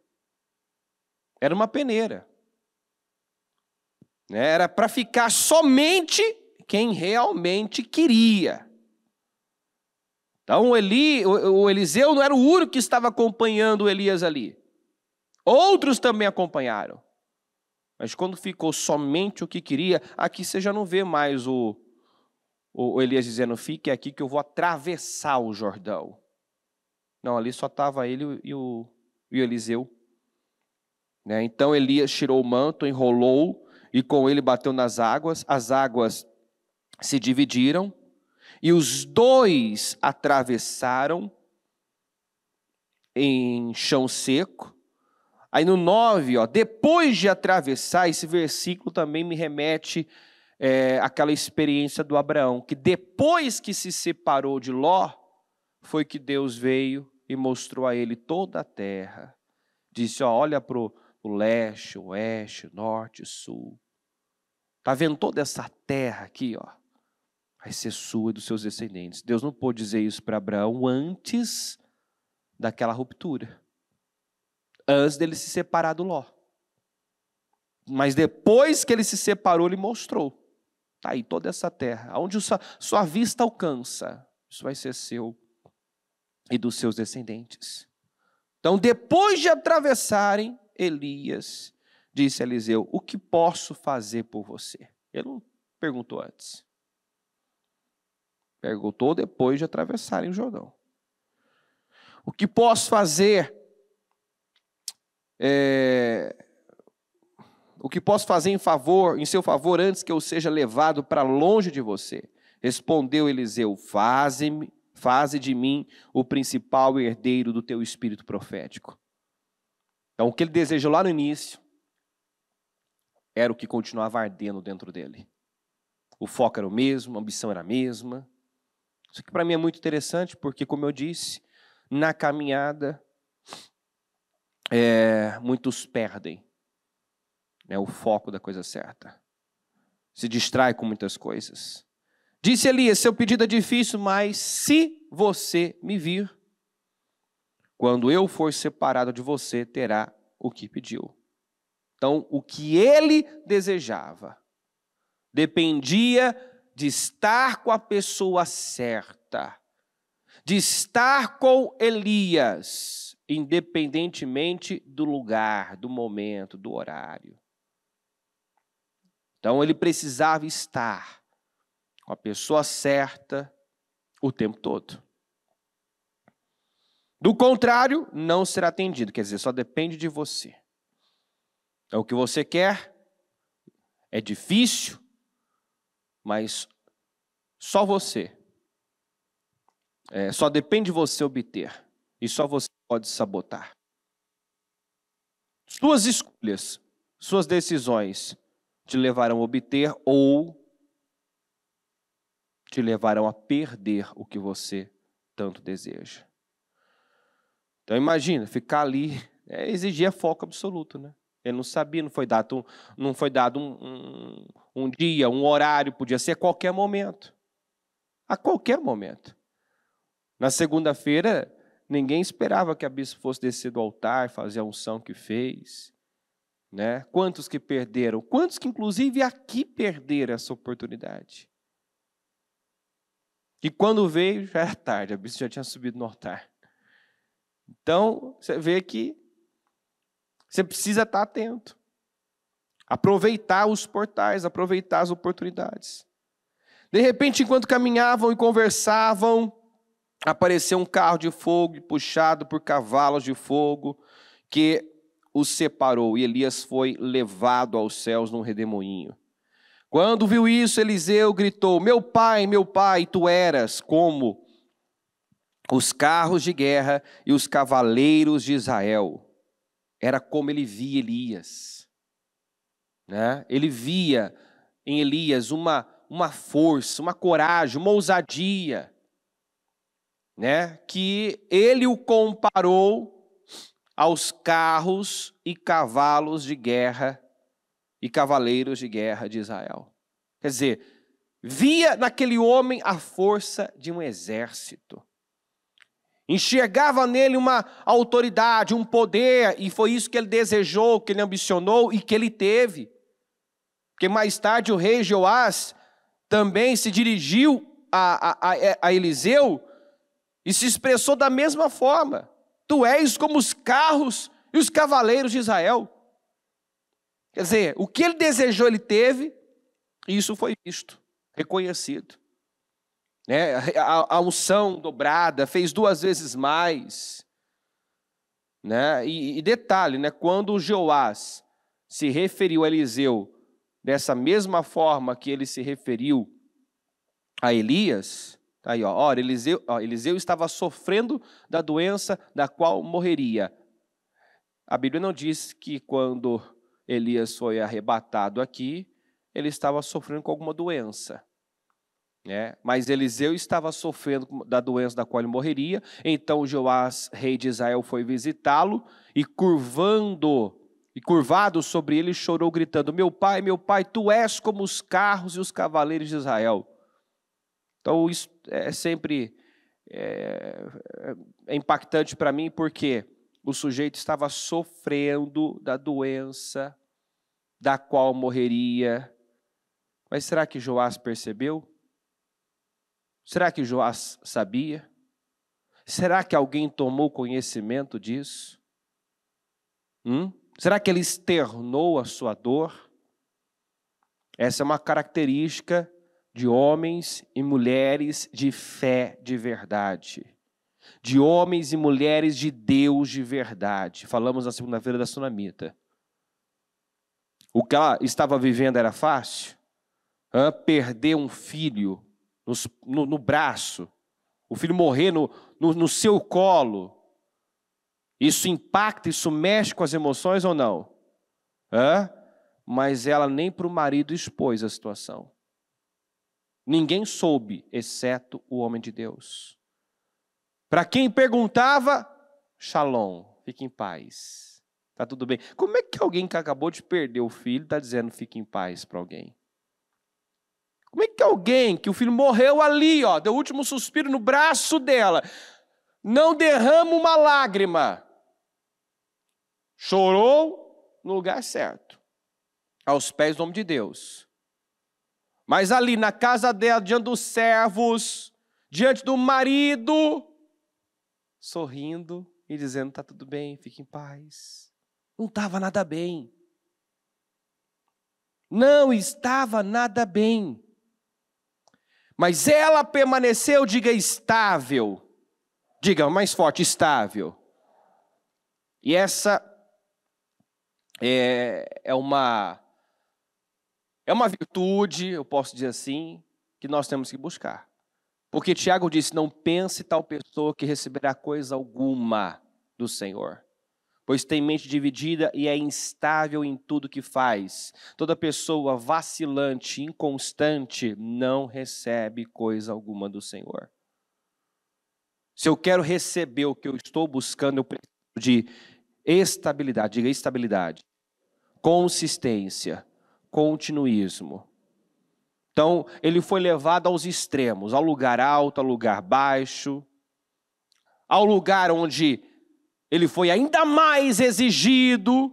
Era uma peneira. Era para ficar somente quem realmente queria. Então o Eliseu não era o único que estava acompanhando Elias ali. Outros também acompanharam. Mas quando ficou somente o que queria, aqui você já não vê mais o Elias dizendo, fique aqui que eu vou atravessar o Jordão. Não, ali só estava ele e o Eliseu. Né? Então Elias tirou o manto, enrolou e com ele bateu nas águas. As águas se dividiram e os dois atravessaram em chão seco. Aí no 9, depois de atravessar, esse versículo também me remete àquela experiência do Abraão, que depois que se separou de Ló, foi que Deus veio e mostrou a ele toda a terra. Disse, olha para o leste, oeste, norte, sul. Está vendo toda essa terra aqui, vai ser sua e dos seus descendentes. Deus não pôde dizer isso para Abraão antes daquela ruptura. Antes dele se separar do Ló. Mas depois que ele se separou, ele mostrou. Está aí toda essa terra. Onde sua vista alcança, isso vai ser seu e dos seus descendentes. Então, depois de atravessarem, Elias disse a Eliseu, o que posso fazer por você? Ele não perguntou antes. Perguntou depois de atravessarem o Jordão. O que posso fazer? O que posso fazer em seu favor antes que eu seja levado para longe de você? Respondeu Eliseu, faze de mim o principal herdeiro do teu espírito profético. Então o que ele desejou lá no início era o que continuava ardendo dentro dele. O foco era o mesmo, a ambição era a mesma. Isso aqui para mim é muito interessante porque, como eu disse, na caminhada muitos perdem o foco da coisa certa. Se distrai com muitas coisas. Disse Elias, seu pedido é difícil, mas se você me vir, quando eu for separado de você, terá o que pediu. Então, o que ele desejava dependia de estar com a pessoa certa, de estar com Elias, independentemente do lugar, do momento, do horário. Então ele precisava estar com a pessoa certa o tempo todo. Do contrário, não será atendido, quer dizer, só depende de você. Então o que você quer é difícil, mas só você. Só depende de você obter. E só você pode sabotar. Suas escolhas, suas decisões te levarão a obter ou te levarão a perder o que você tanto deseja. Então imagina, ficar ali, exigia foco absoluto, né? Ele não sabia, não foi dado um dia, um horário, podia ser a qualquer momento. A qualquer momento. Na segunda-feira, ninguém esperava que a bispa fosse descer do altar, fazer a unção que fez. Né? Quantos que perderam? Quantos que inclusive aqui perderam essa oportunidade? E quando veio, já era tarde, a bispa já tinha subido no altar. Então, você vê que você precisa estar atento. Aproveitar os portais, aproveitar as oportunidades. De repente, enquanto caminhavam e conversavam, apareceu um carro de fogo puxado por cavalos de fogo que os separou. E Elias foi levado aos céus num redemoinho. Quando viu isso, Eliseu gritou, meu pai, tu eras como os carros de guerra e os cavaleiros de Israel. Era como ele via Elias. Né? Ele via em Elias uma força, uma coragem, uma ousadia. Né? Que ele o comparou aos carros e cavalos de guerra e cavaleiros de guerra de Israel. Quer dizer, via naquele homem a força de um exército. Enxergava nele uma autoridade, um poder, e foi isso que ele desejou, que ele ambicionou e que ele teve. Porque mais tarde o rei Joás também se dirigiu a Eliseu e se expressou da mesma forma: tu és como os carros e os cavaleiros de Israel. Quer dizer, o que ele desejou, ele teve, e isso foi visto, reconhecido. A unção dobrada, fez 2 vezes mais. E detalhe, quando Joás se referiu a Eliseu dessa mesma forma que ele se referiu a Elias, tá aí, ora, Eliseu estava sofrendo da doença da qual morreria. A Bíblia não diz que quando Elias foi arrebatado aqui, ele estava sofrendo com alguma doença. Mas Eliseu estava sofrendo da doença da qual ele morreria. Então Joás, rei de Israel, foi visitá-lo e curvado sobre ele, chorou, gritando: meu pai, tu és como os carros e os cavaleiros de Israel. Então isso é sempre impactante para mim, porque o sujeito estava sofrendo da doença da qual morreria. Mas será que Joás percebeu? Será que Joás sabia? Será que alguém tomou conhecimento disso? Será que ele externou a sua dor? Essa é uma característica de homens e mulheres de fé de verdade. De homens e mulheres de Deus de verdade. Falamos na segunda-feira da Sunamita. O que ela estava vivendo era fácil? Perder um filho no braço, o filho morrer no seu colo, isso impacta, isso mexe com as emoções ou não? Mas ela nem para o marido expôs a situação. Ninguém soube, exceto o homem de Deus. Para quem perguntava, shalom, fique em paz, está tudo bem. Como é que alguém que acabou de perder o filho está dizendo fique em paz para alguém? Como é que alguém que o filho morreu ali, deu o último suspiro no braço dela, não derrama uma lágrima? Chorou no lugar certo, aos pés do homem de Deus. Mas ali na casa dela, diante dos servos, diante do marido, sorrindo e dizendo: está tudo bem, fique em paz. Não estava nada bem. Não estava nada bem. Mas ela permaneceu, diga estável. Diga mais forte, estável. E essa é uma virtude, eu posso dizer assim, que nós temos que buscar. Porque Tiago disse: não pense tal pessoa que receberá coisa alguma do Senhor, pois tem mente dividida e é instável em tudo que faz. Toda pessoa vacilante, inconstante, não recebe coisa alguma do Senhor. Se eu quero receber o que eu estou buscando, eu preciso de estabilidade, diga estabilidade, consistência, continuismo. Então, ele foi levado aos extremos, ao lugar alto, ao lugar baixo, ao lugar onde ele foi ainda mais exigido.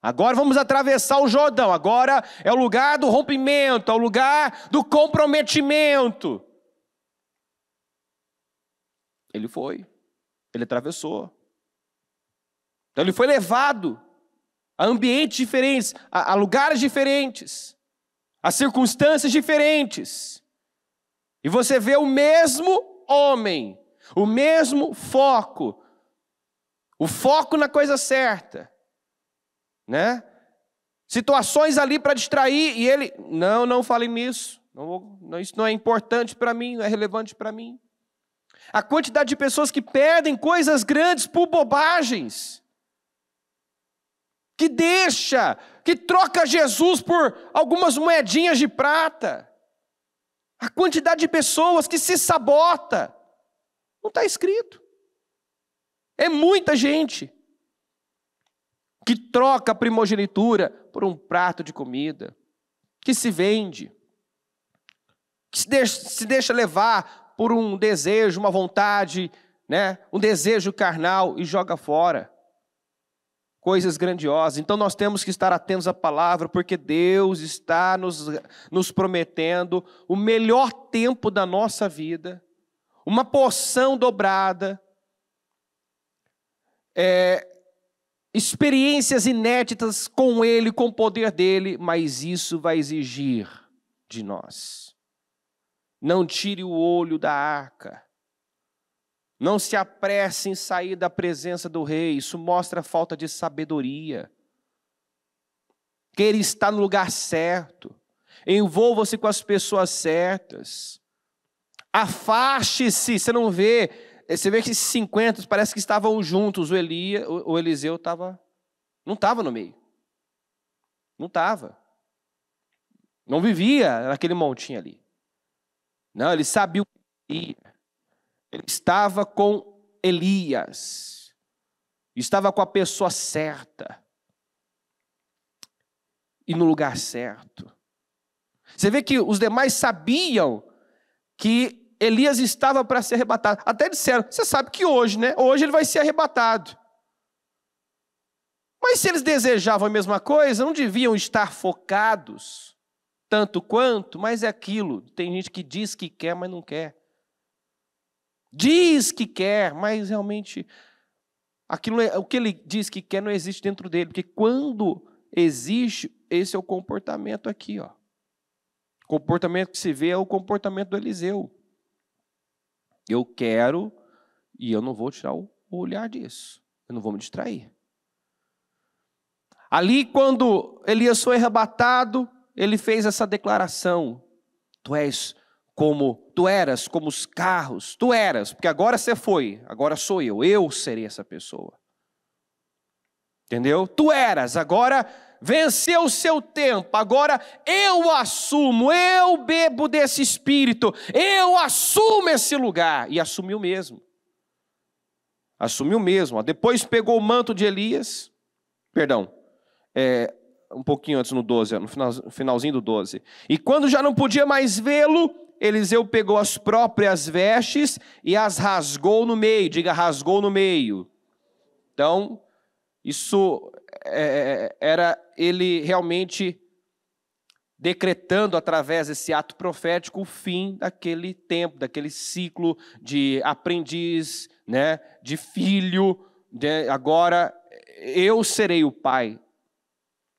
Agora vamos atravessar o Jordão. Agora é o lugar do rompimento, é o lugar do comprometimento. Ele atravessou. Então ele foi levado a ambientes diferentes, a lugares diferentes, a circunstâncias diferentes. E você vê o mesmo homem, o mesmo foco. O foco na coisa certa, Situações ali para distrair e ele, não fale nisso, isso não é importante para mim, não é relevante para mim. A quantidade de pessoas que perdem coisas grandes por bobagens, que troca Jesus por algumas moedinhas de prata. A quantidade de pessoas que se sabota, não está escrito. É muita gente que troca a primogenitura por um prato de comida, que se vende, que se deixa levar por um desejo, uma vontade, um desejo carnal e joga fora. Coisas grandiosas. Então nós temos que estar atentos à palavra, porque Deus está nos prometendo o melhor tempo da nossa vida, uma porção dobrada, experiências inéditas com Ele, com o poder dEle, mas isso vai exigir de nós. Não tire o olho da arca. Não se apresse em sair da presença do rei. Isso mostra falta de sabedoria. Queira estar no lugar certo. Envolva-se com as pessoas certas. Afaste-se. Você não vê. Você vê que esses 50 parece que estavam juntos. O Eliseu não estava no meio. Não estava. Não vivia naquele montinho ali. Não, ele sabia o que ia. Ele estava com Elias. Estava com a pessoa certa. E no lugar certo. Você vê que os demais sabiam que Elias estava para ser arrebatado. Até disseram, você sabe que hoje, né? Hoje ele vai ser arrebatado. Mas se eles desejavam a mesma coisa, não deviam estar focados tanto quanto, mas é aquilo. Tem gente que diz que quer, mas não quer. Diz que quer, mas realmente o que ele diz que quer não existe dentro dele. Porque quando existe, esse é o comportamento aqui. Ó. O comportamento que se vê é o comportamento do Eliseu. Eu quero e eu não vou tirar o olhar disso. Eu não vou me distrair. Ali quando Elias foi arrebatado, ele fez essa declaração. Tu eras como os carros, tu eras, porque agora você foi, agora sou eu serei essa pessoa. Entendeu? Tu eras, agora venceu o seu tempo, agora eu assumo, eu bebo desse espírito, eu assumo esse lugar. E assumiu mesmo. Assumiu mesmo. Depois pegou o manto de Elias, um pouquinho antes no 12, no finalzinho do 12. E quando já não podia mais vê-lo, Eliseu pegou as próprias vestes e as rasgou no meio. Diga, rasgou no meio. Então, isso era ele realmente decretando através desse ato profético o fim daquele tempo, daquele ciclo de aprendiz, né, de filho. Agora eu serei o pai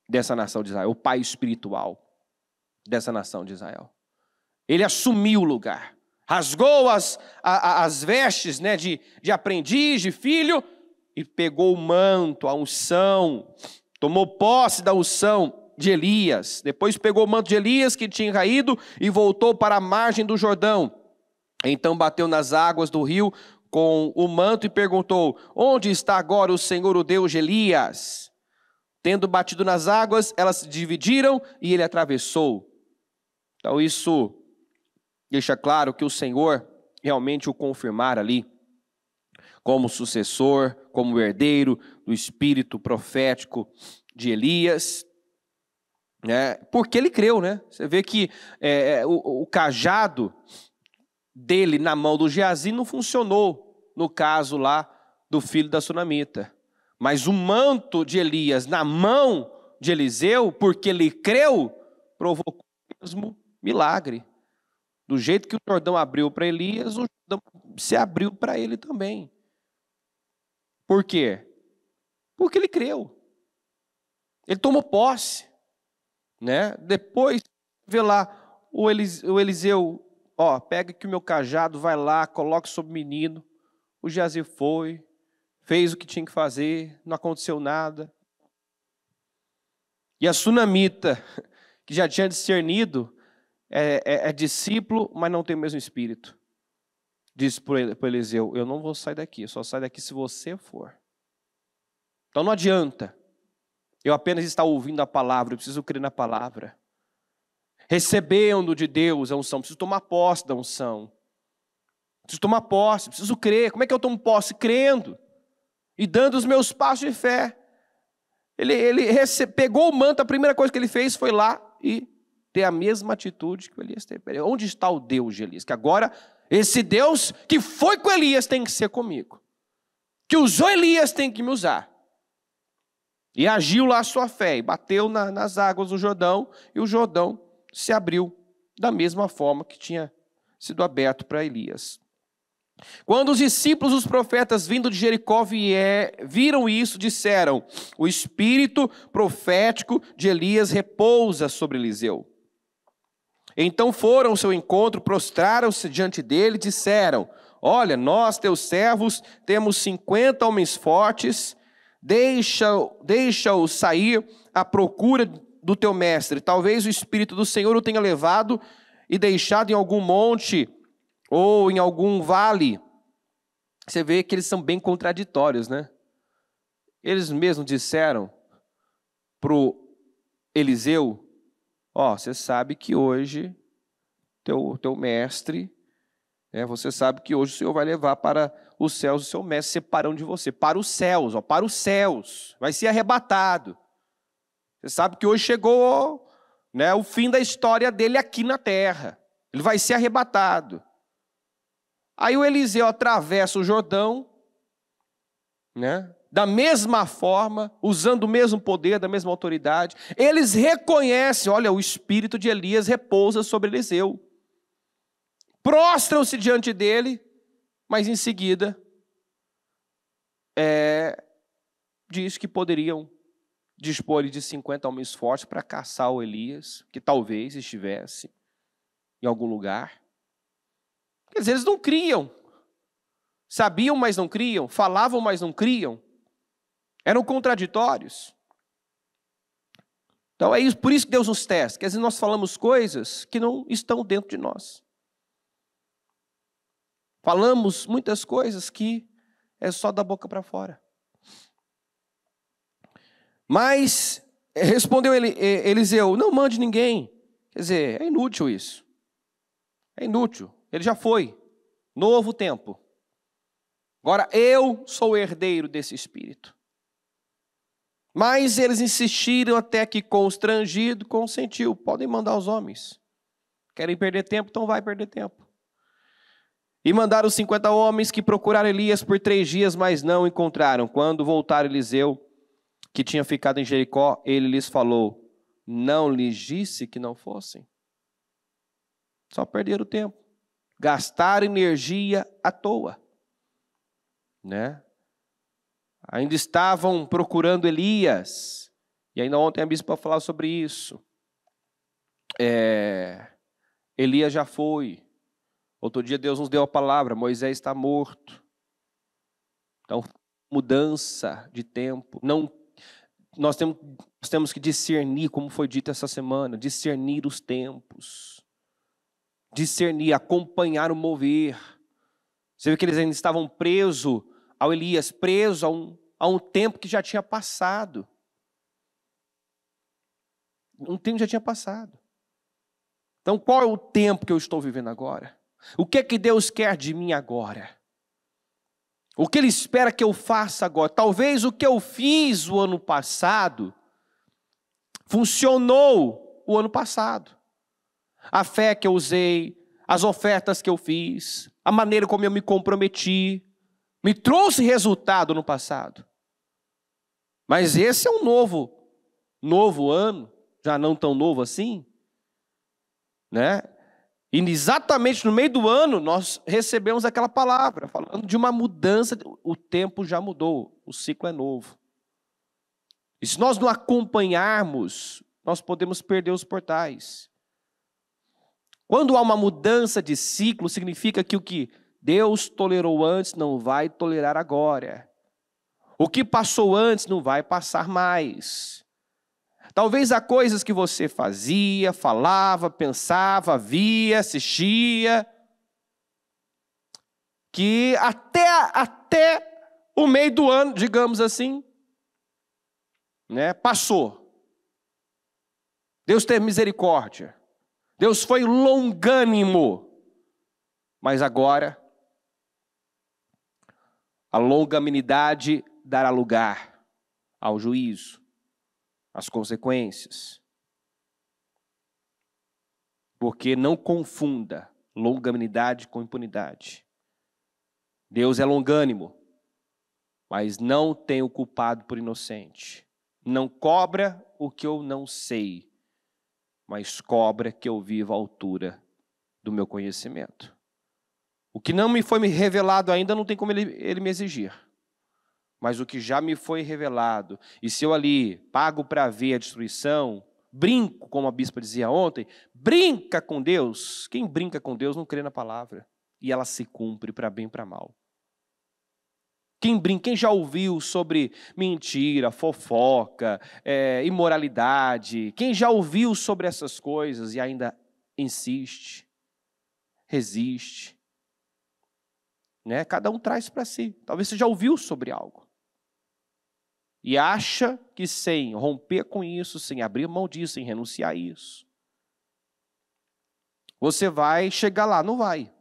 dessa nação de Israel, o pai espiritual dessa nação de Israel. Ele assumiu o lugar, rasgou as vestes, né, de aprendiz, de filho, e pegou o manto, a unção, tomou posse da unção de Elias. Depois pegou o manto de Elias que tinha caído e voltou para a margem do Jordão. Então bateu nas águas do rio com o manto e perguntou: onde está agora o Senhor, o Deus de Elias? Tendo batido nas águas, elas se dividiram e ele atravessou. Então isso deixa claro que o Senhor realmente o confirmara ali como sucessor, como herdeiro do espírito profético de Elias, né? Porque ele creu, né? Você vê que o cajado dele na mão do Geazi não funcionou no caso lá do filho da sunamita. Mas o manto de Elias na mão de Eliseu, porque ele creu, provocou o mesmo milagre. Do jeito que o Jordão abriu para Elias, o Jordão se abriu para ele também. Por quê? Porque ele creu. Ele tomou posse. Né? Depois, vê lá o Eliseu, pega aqui o meu cajado, vai lá, coloca sobre o menino. O Geazi foi, fez o que tinha que fazer, não aconteceu nada. E a sunamita, que já tinha discernido, é discípulo, mas não tem o mesmo espírito. Disse para o Eliseu: eu não vou sair daqui, eu só saio daqui se você for. Então não adianta eu apenas estar ouvindo a palavra, eu preciso crer na palavra. Recebendo de Deus a unção, preciso tomar posse da unção. Preciso tomar posse, preciso crer. Como é que eu tomo posse? Crendo e dando os meus passos de fé. Ele pegou o manto, a primeira coisa que ele fez foi lá e ter a mesma atitude que o Elias teve. Onde está o Deus de Elias? Que agora, esse Deus que foi com Elias tem que ser comigo. Que usou Elias tem que me usar. E agiu lá a sua fé, e bateu nas águas do Jordão, e o Jordão se abriu da mesma forma que tinha sido aberto para Elias. Quando os discípulos dos profetas vindo de Jericó viram isso, disseram: o espírito profético de Elias repousa sobre Eliseu. Então foram ao seu encontro, prostraram-se diante dele e disseram: olha, nós, teus servos, temos 50 homens fortes, deixa-os sair à procura do teu mestre. Talvez o Espírito do Senhor o tenha levado e deixado em algum monte ou em algum vale. Você vê que eles são bem contraditórios, né? Eles mesmos disseram para o Eliseu: ó, você sabe que hoje teu mestre, você sabe que hoje o Senhor vai levar para os céus o seu mestre, separando de você, para os céus, para os céus, vai ser arrebatado. Você sabe que hoje chegou, o fim da história dele aqui na terra, ele vai ser arrebatado. Aí o Eliseu atravessa o Jordão, da mesma forma, usando o mesmo poder, da mesma autoridade. Eles reconhecem, olha, o espírito de Elias repousa sobre Eliseu. Prostram-se diante dele, mas em seguida diz que poderiam dispor de 50 homens fortes para caçar o Elias, que talvez estivesse em algum lugar. Quer dizer, eles não criam. Sabiam, mas não criam. Falavam, mas não criam. Eram contraditórios. Então é por isso que Deus nos testa. Quer dizer, nós falamos coisas que não estão dentro de nós. Falamos muitas coisas que é só da boca para fora. Mas respondeu Eliseu: não mande ninguém. Quer dizer, é inútil isso. É inútil. Ele já foi. Novo tempo. Agora eu sou o herdeiro desse espírito. Mas eles insistiram até que, constrangido, consentiu. Podem mandar os homens. Querem perder tempo? Então vai perder tempo. E mandaram os 50 homens que procuraram Elias por 3 dias, mas não encontraram. Quando voltaram Eliseu, que tinha ficado em Jericó, ele lhes falou: não lhes disse que não fossem? Só perderam o tempo. Gastaram energia à toa. Ainda estavam procurando Elias. E ainda ontem a bispa falou sobre isso. Elias já foi. Outro dia Deus nos deu a palavra: Moisés está morto. Então, mudança de tempo. Nós temos que discernir, como foi dito essa semana, discernir os tempos. Discernir, acompanhar o mover. Você vê que eles ainda estavam presos ao Elias, presos a um tempo que já tinha passado. Um tempo já tinha passado. Então qual é o tempo que eu estou vivendo agora? O que é que Deus quer de mim agora? O que Ele espera que eu faça agora? Talvez o que eu fiz o ano passado funcionou o ano passado. A fé que eu usei, as ofertas que eu fiz, a maneira como eu me comprometi, me trouxe resultado no passado. Mas esse é um novo ano, já não tão novo assim, E exatamente no meio do ano nós recebemos aquela palavra, falando de uma mudança, o tempo já mudou, o ciclo é novo. E se nós não acompanharmos, nós podemos perder os portais. Quando há uma mudança de ciclo, significa que o que Deus tolerou antes não vai tolerar agora. O que passou antes não vai passar mais. Talvez há coisas que você fazia, falava, pensava, via, assistia, que até o meio do ano, digamos assim, passou. Deus teve misericórdia. Deus foi longânimo. Mas agora, a longanimidade dará lugar ao juízo, às consequências. Porque não confunda longanimidade com impunidade. Deus é longânimo, mas não tem o culpado por inocente. Não cobra o que eu não sei, mas cobra que eu viva à altura do meu conhecimento. O que não me foi revelado ainda não tem como ele me exigir. Mas o que já me foi revelado, e se eu ali pago para ver a destruição, brinco, como a bispa dizia ontem, brinca com Deus. Quem brinca com Deus não crê na palavra. E ela se cumpre para bem e para mal. Quem já ouviu sobre mentira, fofoca, imoralidade? Quem já ouviu sobre essas coisas e ainda insiste, resiste? Né? Cada um traz para si. Talvez você já ouviu sobre algo. E acha que sem romper com isso, sem abrir mão disso, sem renunciar a isso, você vai chegar lá. Não vai.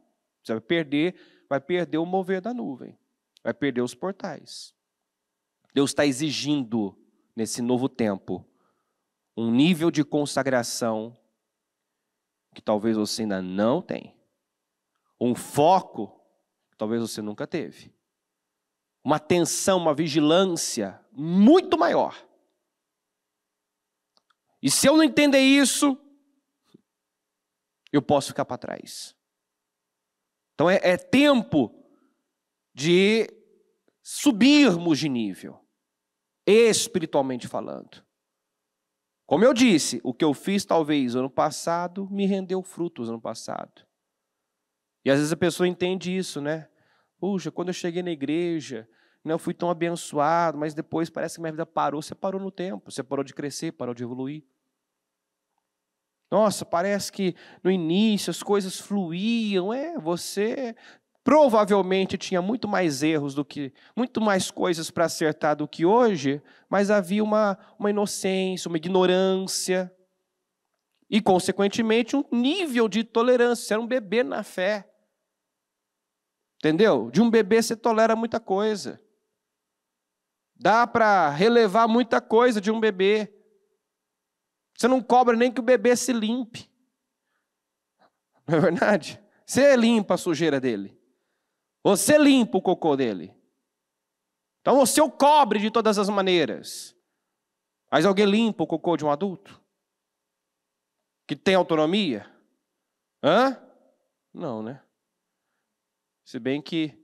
Você vai perder o mover da nuvem. Vai perder os portais. Deus está exigindo, nesse novo tempo, um nível de consagração que talvez você ainda não tem. Um foco que talvez você nunca teve. Uma atenção, uma vigilância muito maior. E se eu não entender isso, eu posso ficar para trás. Então é tempo de subirmos de nível, espiritualmente falando. Como eu disse, o que eu fiz talvez ano passado me rendeu frutos ano passado. E às vezes a pessoa entende isso, né? Puxa, quando eu cheguei na igreja, eu fui tão abençoado, mas depois parece que minha vida parou. Você parou no tempo, você parou de crescer, parou de evoluir. Nossa, parece que no início as coisas fluíam. Você provavelmente tinha muito mais erros muito mais coisas para acertar do que hoje, mas havia uma inocência, uma ignorância e, consequentemente, um nível de tolerância. Você era um bebê na fé. Entendeu? De um bebê você tolera muita coisa. Dá para relevar muita coisa de um bebê. Você não cobra nem que o bebê se limpe. Não é verdade? Você limpa a sujeira dele. Você limpa o cocô dele. Então você o cobre de todas as maneiras. Mas alguém limpa o cocô de um adulto? Que tem autonomia? Não, né? Se bem que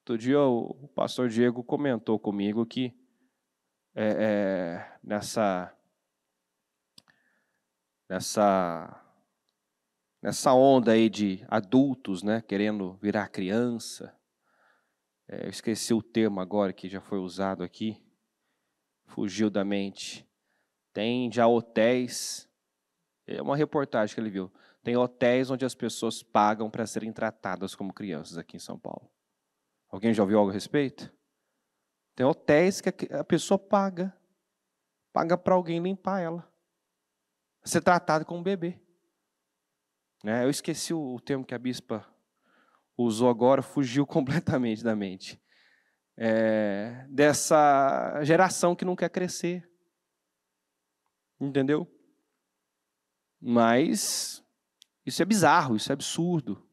outro dia o pastor Diego comentou comigo que nessa onda aí de adultos, né, querendo virar criança, eu esqueci o termo agora que já foi usado aqui, fugiu da mente. Tem já hotéis, é uma reportagem que ele viu, tem hotéis onde as pessoas pagam para serem tratadas como crianças aqui em São Paulo. Alguém já ouviu algo a respeito? Tem hotéis que a pessoa paga para alguém limpar ela, ser tratado como um bebê. Eu esqueci o termo que a bispa usou agora, fugiu completamente da mente. Dessa geração que não quer crescer. Entendeu? Mas isso é bizarro, isso é absurdo.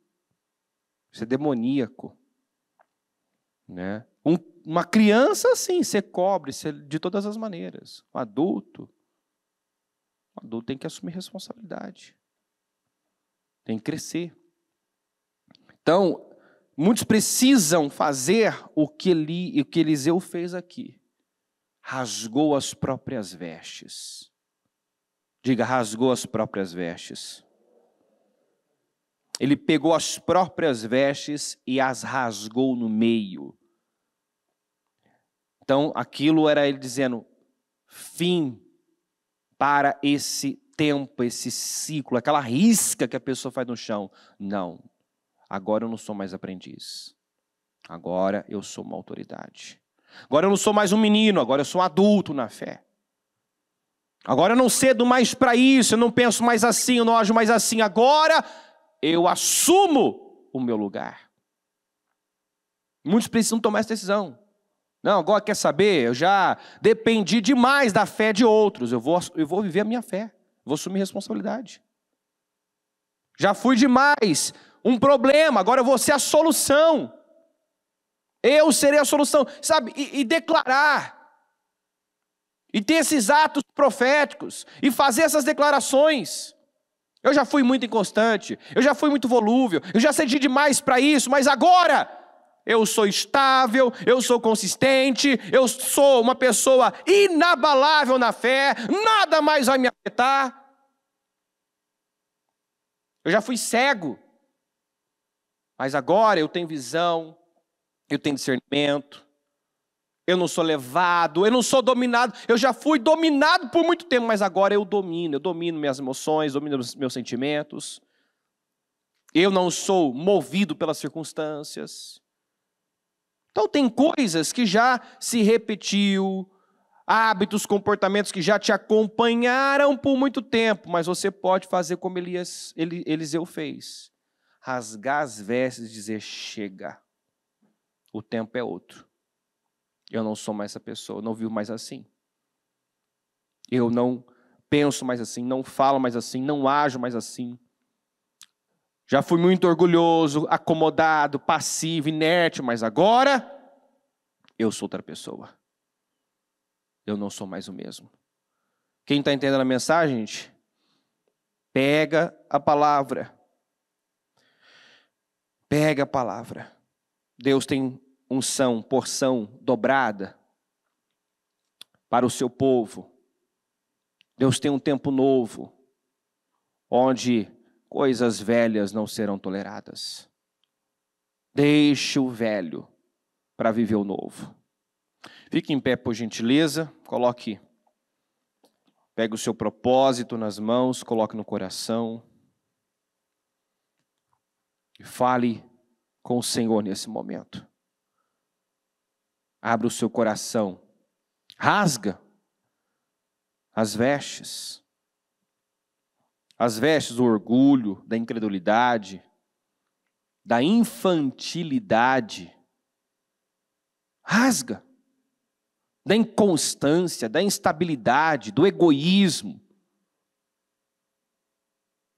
Isso é demoníaco. Né? Uma criança, sim, você cobre de todas as maneiras. O adulto tem que assumir responsabilidade. Tem que crescer. Então, muitos precisam fazer o que Eliseu fez aqui. Rasgou as próprias vestes. Diga, rasgou as próprias vestes. Ele pegou as próprias vestes e as rasgou no meio. Então, aquilo era ele dizendo, fim para esse tempo, esse ciclo, aquela risca que a pessoa faz no chão. Não, agora eu não sou mais aprendiz. Agora eu sou uma autoridade. Agora eu não sou mais um menino, agora eu sou um adulto na fé. Agora eu não cedo mais para isso, eu não penso mais assim, eu não ajo mais assim. Agora eu assumo o meu lugar. Muitos precisam tomar essa decisão. Não, agora quer saber? Eu já dependi demais da fé de outros. Eu vou viver a minha fé. Vou assumir responsabilidade. Já fui demais um problema, agora eu vou ser a solução. Eu serei a solução. Sabe, e declarar. E ter esses atos proféticos. E fazer essas declarações. Eu já fui muito inconstante, eu já fui muito volúvel, eu já cedi demais para isso, mas agora eu sou estável, eu sou consistente, eu sou uma pessoa inabalável na fé, nada mais vai me afetar. Eu já fui cego, mas agora eu tenho visão, eu tenho discernimento, eu não sou levado, eu não sou dominado. Eu já fui dominado por muito tempo, mas agora eu domino minhas emoções, domino meus sentimentos. Eu não sou movido pelas circunstâncias. Então tem coisas que já se repetiu, hábitos, comportamentos que já te acompanharam por muito tempo, mas você pode fazer como Eliseu fez. Rasgar as vestes e dizer, chega, o tempo é outro. Eu não sou mais essa pessoa, eu não vivo mais assim. Eu não penso mais assim, não falo mais assim, não ajo mais assim. Já fui muito orgulhoso, acomodado, passivo, inerte, mas agora eu sou outra pessoa. Eu não sou mais o mesmo. Quem está entendendo a mensagem, gente? Pega a palavra. Pega a palavra. Deus tem unção, porção dobrada para o seu povo. Deus tem um tempo novo, onde coisas velhas não serão toleradas. Deixe o velho para viver o novo. Fique em pé, por gentileza. Pegue o seu propósito nas mãos, coloque no coração. E fale com o Senhor nesse momento. Abra o seu coração. Rasga as vestes. As vestes do orgulho, da incredulidade, da infantilidade. Rasga. Da inconstância, da instabilidade, do egoísmo.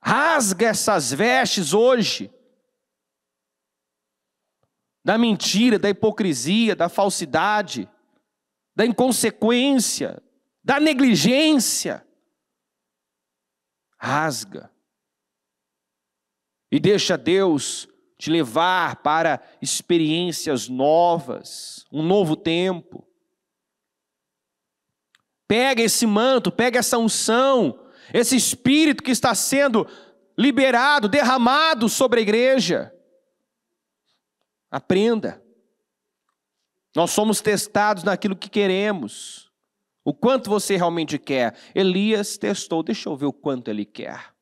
Rasga essas vestes hoje. Da mentira, da hipocrisia, da falsidade, da inconsequência, da negligência. Rasga. E deixa Deus te levar para experiências novas, um novo tempo. Pega esse manto, pega essa unção, esse espírito que está sendo liberado, derramado sobre a igreja. Aprenda. Nós somos testados naquilo que queremos. O quanto você realmente quer. Elias testou, deixa eu ver o quanto ele quer.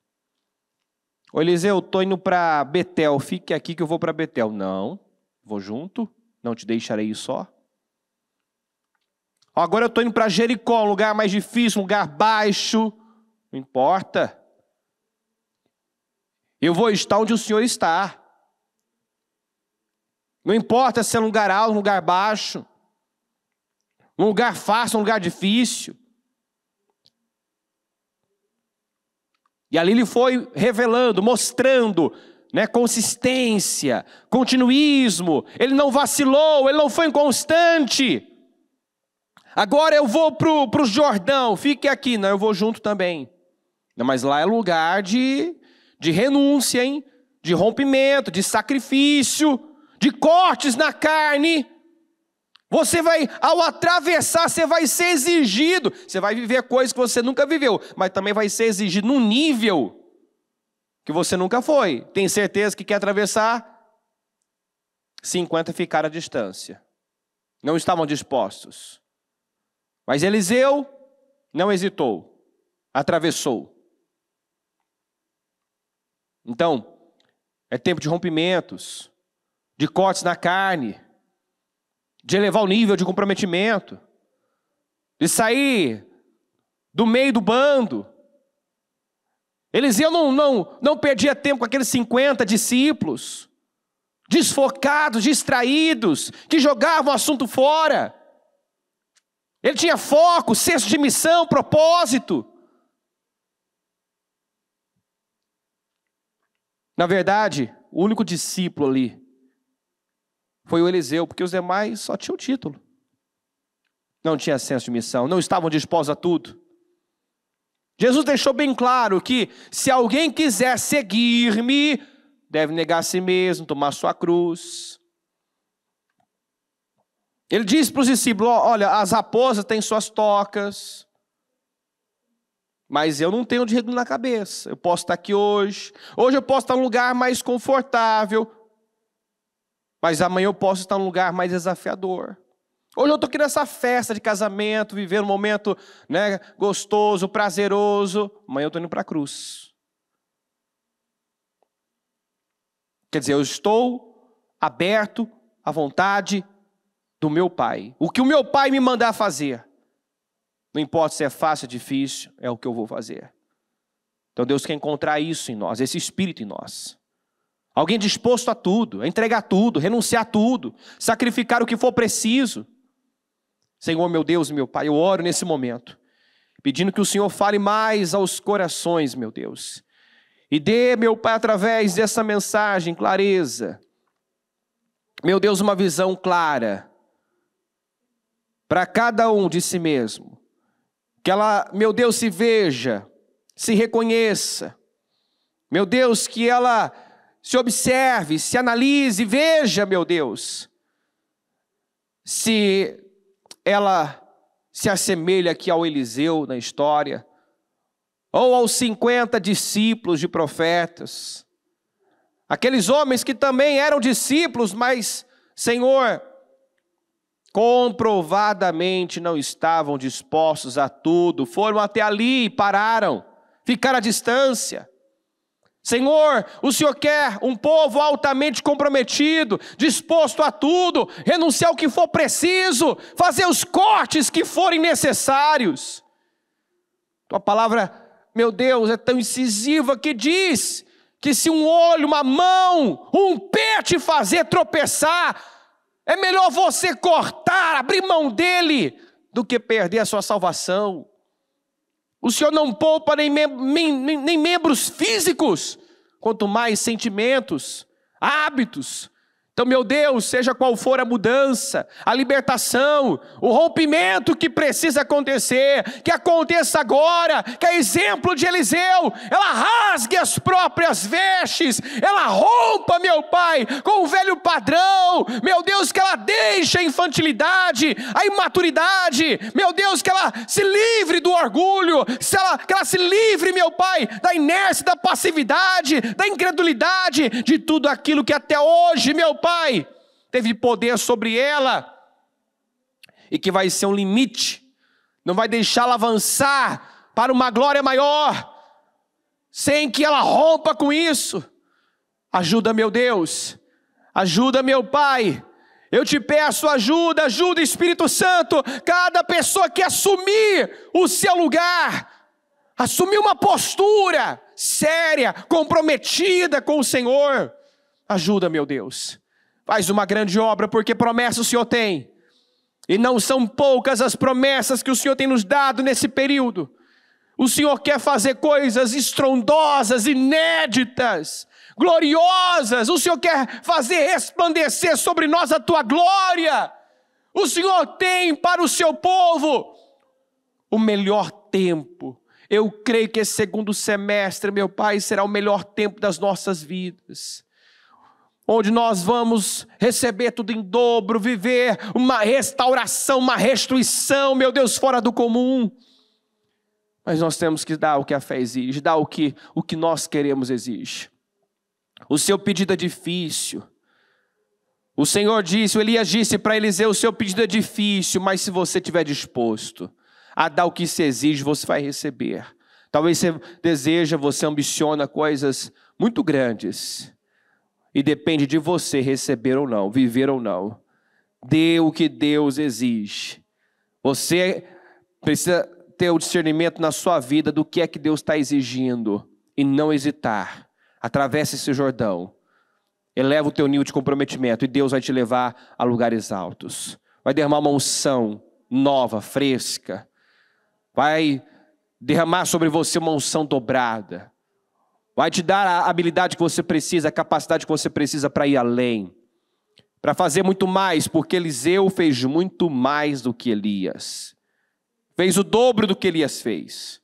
Ô Eliseu, estou indo para Betel, fique aqui que eu vou para Betel. Não, vou junto, não te deixarei só. Agora eu estou indo para Jericó, um lugar mais difícil, um lugar baixo. Não importa. Eu vou estar onde o Senhor está. Não importa se é um lugar alto, um lugar baixo, um lugar fácil, um lugar difícil. E ali ele foi revelando, mostrando, consistência, continuismo. Ele não vacilou, ele não foi inconstante. Agora eu vou para o Jordão, fique aqui. Não, eu vou junto também. Não, mas lá é lugar de renúncia, hein? De rompimento, de sacrifício, de cortes na carne. Você vai, ao atravessar, você vai ser exigido. Você vai viver coisas que você nunca viveu, mas também vai ser exigido num nível que você nunca foi. Tem certeza que quer atravessar? 50 ficaram à distância. Não estavam dispostos. Mas Eliseu não hesitou. Atravessou. Então, é tempo de rompimentos, de cortes na carne, de elevar o nível de comprometimento, de sair do meio do bando. Eliseu não perdia tempo com aqueles 50 discípulos, desfocados, distraídos, que jogavam o assunto fora. Ele tinha foco, senso de missão, propósito. Na verdade, o único discípulo ali foi o Eliseu, porque os demais só tinham título. Não tinha senso de missão, não estavam dispostos a tudo. Jesus deixou bem claro que se alguém quiser seguir-me, deve negar a si mesmo, tomar sua cruz. Ele disse para os discípulos, olha, as raposas têm suas tocas, mas eu não tenho dinheiro na cabeça. Eu posso estar aqui hoje eu posso estar num lugar mais confortável, mas amanhã eu posso estar num lugar mais desafiador. Hoje eu estou aqui nessa festa de casamento, vivendo um momento, né, gostoso, prazeroso. Amanhã eu estou indo para a cruz. Quer dizer, eu estou aberto à vontade do meu Pai. O que o meu Pai me mandar fazer, não importa se é fácil ou difícil, é o que eu vou fazer. Então Deus quer encontrar isso em nós, esse espírito em nós. Alguém disposto a tudo, a entregar tudo, renunciar a tudo, sacrificar o que for preciso. Senhor, meu Deus e meu Pai, eu oro nesse momento, pedindo que o Senhor fale mais aos corações, meu Deus. E dê, meu Pai, através dessa mensagem, clareza. Meu Deus, uma visão clara para cada um de si mesmo. Que ela, meu Deus, se veja, se reconheça. Meu Deus, que ela se observe, se analise, veja, meu Deus, se ela se assemelha aqui ao Eliseu na história, ou aos 50 discípulos de profetas, aqueles homens que também eram discípulos, mas, Senhor, comprovadamente não estavam dispostos a tudo, foram até ali e pararam, ficaram à distância. Senhor, o Senhor quer um povo altamente comprometido, disposto a tudo, renunciar ao que for preciso, fazer os cortes que forem necessários. Tua palavra, meu Deus, é tão incisiva que diz que se um olho, uma mão, um pé te fazer tropeçar, é melhor você cortar, abrir mão dele, do que perder a sua salvação. O Senhor não poupa nem membros físicos, quanto mais sentimentos, hábitos. Então, meu Deus, seja qual for a mudança, a libertação, o rompimento que precisa acontecer, que aconteça agora, que é exemplo de Eliseu, ela rasgue as próprias vestes, ela rompa, meu Pai, com o velho padrão, meu Deus, que ela deixe a infantilidade, a imaturidade, meu Deus, que ela se livre do orgulho, que ela se livre, meu Pai, da inércia, da passividade, da incredulidade, de tudo aquilo que até hoje, meu Pai, teve poder sobre ela, e que vai ser um limite, não vai deixá-la avançar para uma glória maior, sem que ela rompa com isso. Ajuda, meu Deus, ajuda, meu Pai, eu te peço ajuda, ajuda, Espírito Santo, cada pessoa que assumir o seu lugar, assumir uma postura séria, comprometida com o Senhor, ajuda, meu Deus. Faz uma grande obra, porque promessa o Senhor tem. E não são poucas as promessas que o Senhor tem nos dado nesse período. O Senhor quer fazer coisas estrondosas, inéditas, gloriosas. O Senhor quer fazer resplandecer sobre nós a tua glória. O Senhor tem para o seu povo o melhor tempo. Eu creio que esse segundo semestre, meu Pai, será o melhor tempo das nossas vidas, onde nós vamos receber tudo em dobro, viver uma restauração, uma restituição, meu Deus, fora do comum. Mas nós temos que dar o que a fé exige, dar o que nós queremos exige. O seu pedido é difícil. O Senhor disse, o Elias disse para Eliseu, o seu pedido é difícil, mas se você estiver disposto a dar o que se exige, você vai receber. Talvez você deseja, você ambiciona coisas muito grandes, e depende de você receber ou não, viver ou não. Dê o que Deus exige. Você precisa ter o discernimento na sua vida do que é que Deus está exigindo e não hesitar. Atravesse esse Jordão. Eleva o teu nível de comprometimento e Deus vai te levar a lugares altos. Vai derramar uma unção nova, fresca. Vai derramar sobre você uma unção dobrada. Vai te dar a habilidade que você precisa, a capacidade que você precisa para ir além. Para fazer muito mais, porque Eliseu fez muito mais do que Elias. Fez o dobro do que Elias fez.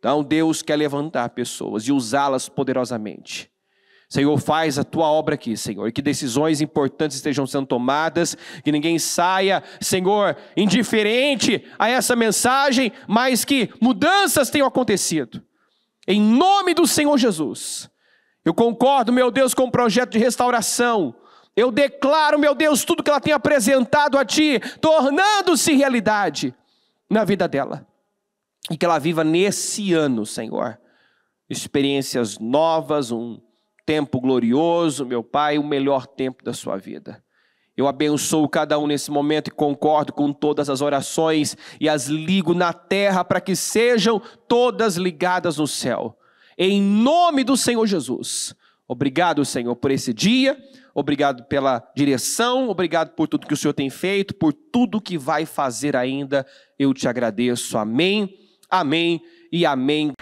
Então Deus quer levantar pessoas e usá-las poderosamente. Senhor, faz a tua obra aqui, Senhor, e que decisões importantes estejam sendo tomadas, que ninguém saia, Senhor, indiferente a essa mensagem, mas que mudanças tenham acontecido. Em nome do Senhor Jesus, eu concordo, meu Deus, com o projeto de restauração. Eu declaro, meu Deus, tudo que ela tem apresentado a Ti, tornando-se realidade na vida dela. E que ela viva nesse ano, Senhor, experiências novas, um tempo glorioso, meu Pai, o melhor tempo da sua vida. Eu abençoo cada um nesse momento e concordo com todas as orações e as ligo na terra para que sejam todas ligadas no céu. Em nome do Senhor Jesus. Obrigado, Senhor, por esse dia. Obrigado pela direção. Obrigado por tudo que o Senhor tem feito, por tudo que vai fazer ainda. Eu te agradeço. Amém, amém e amém.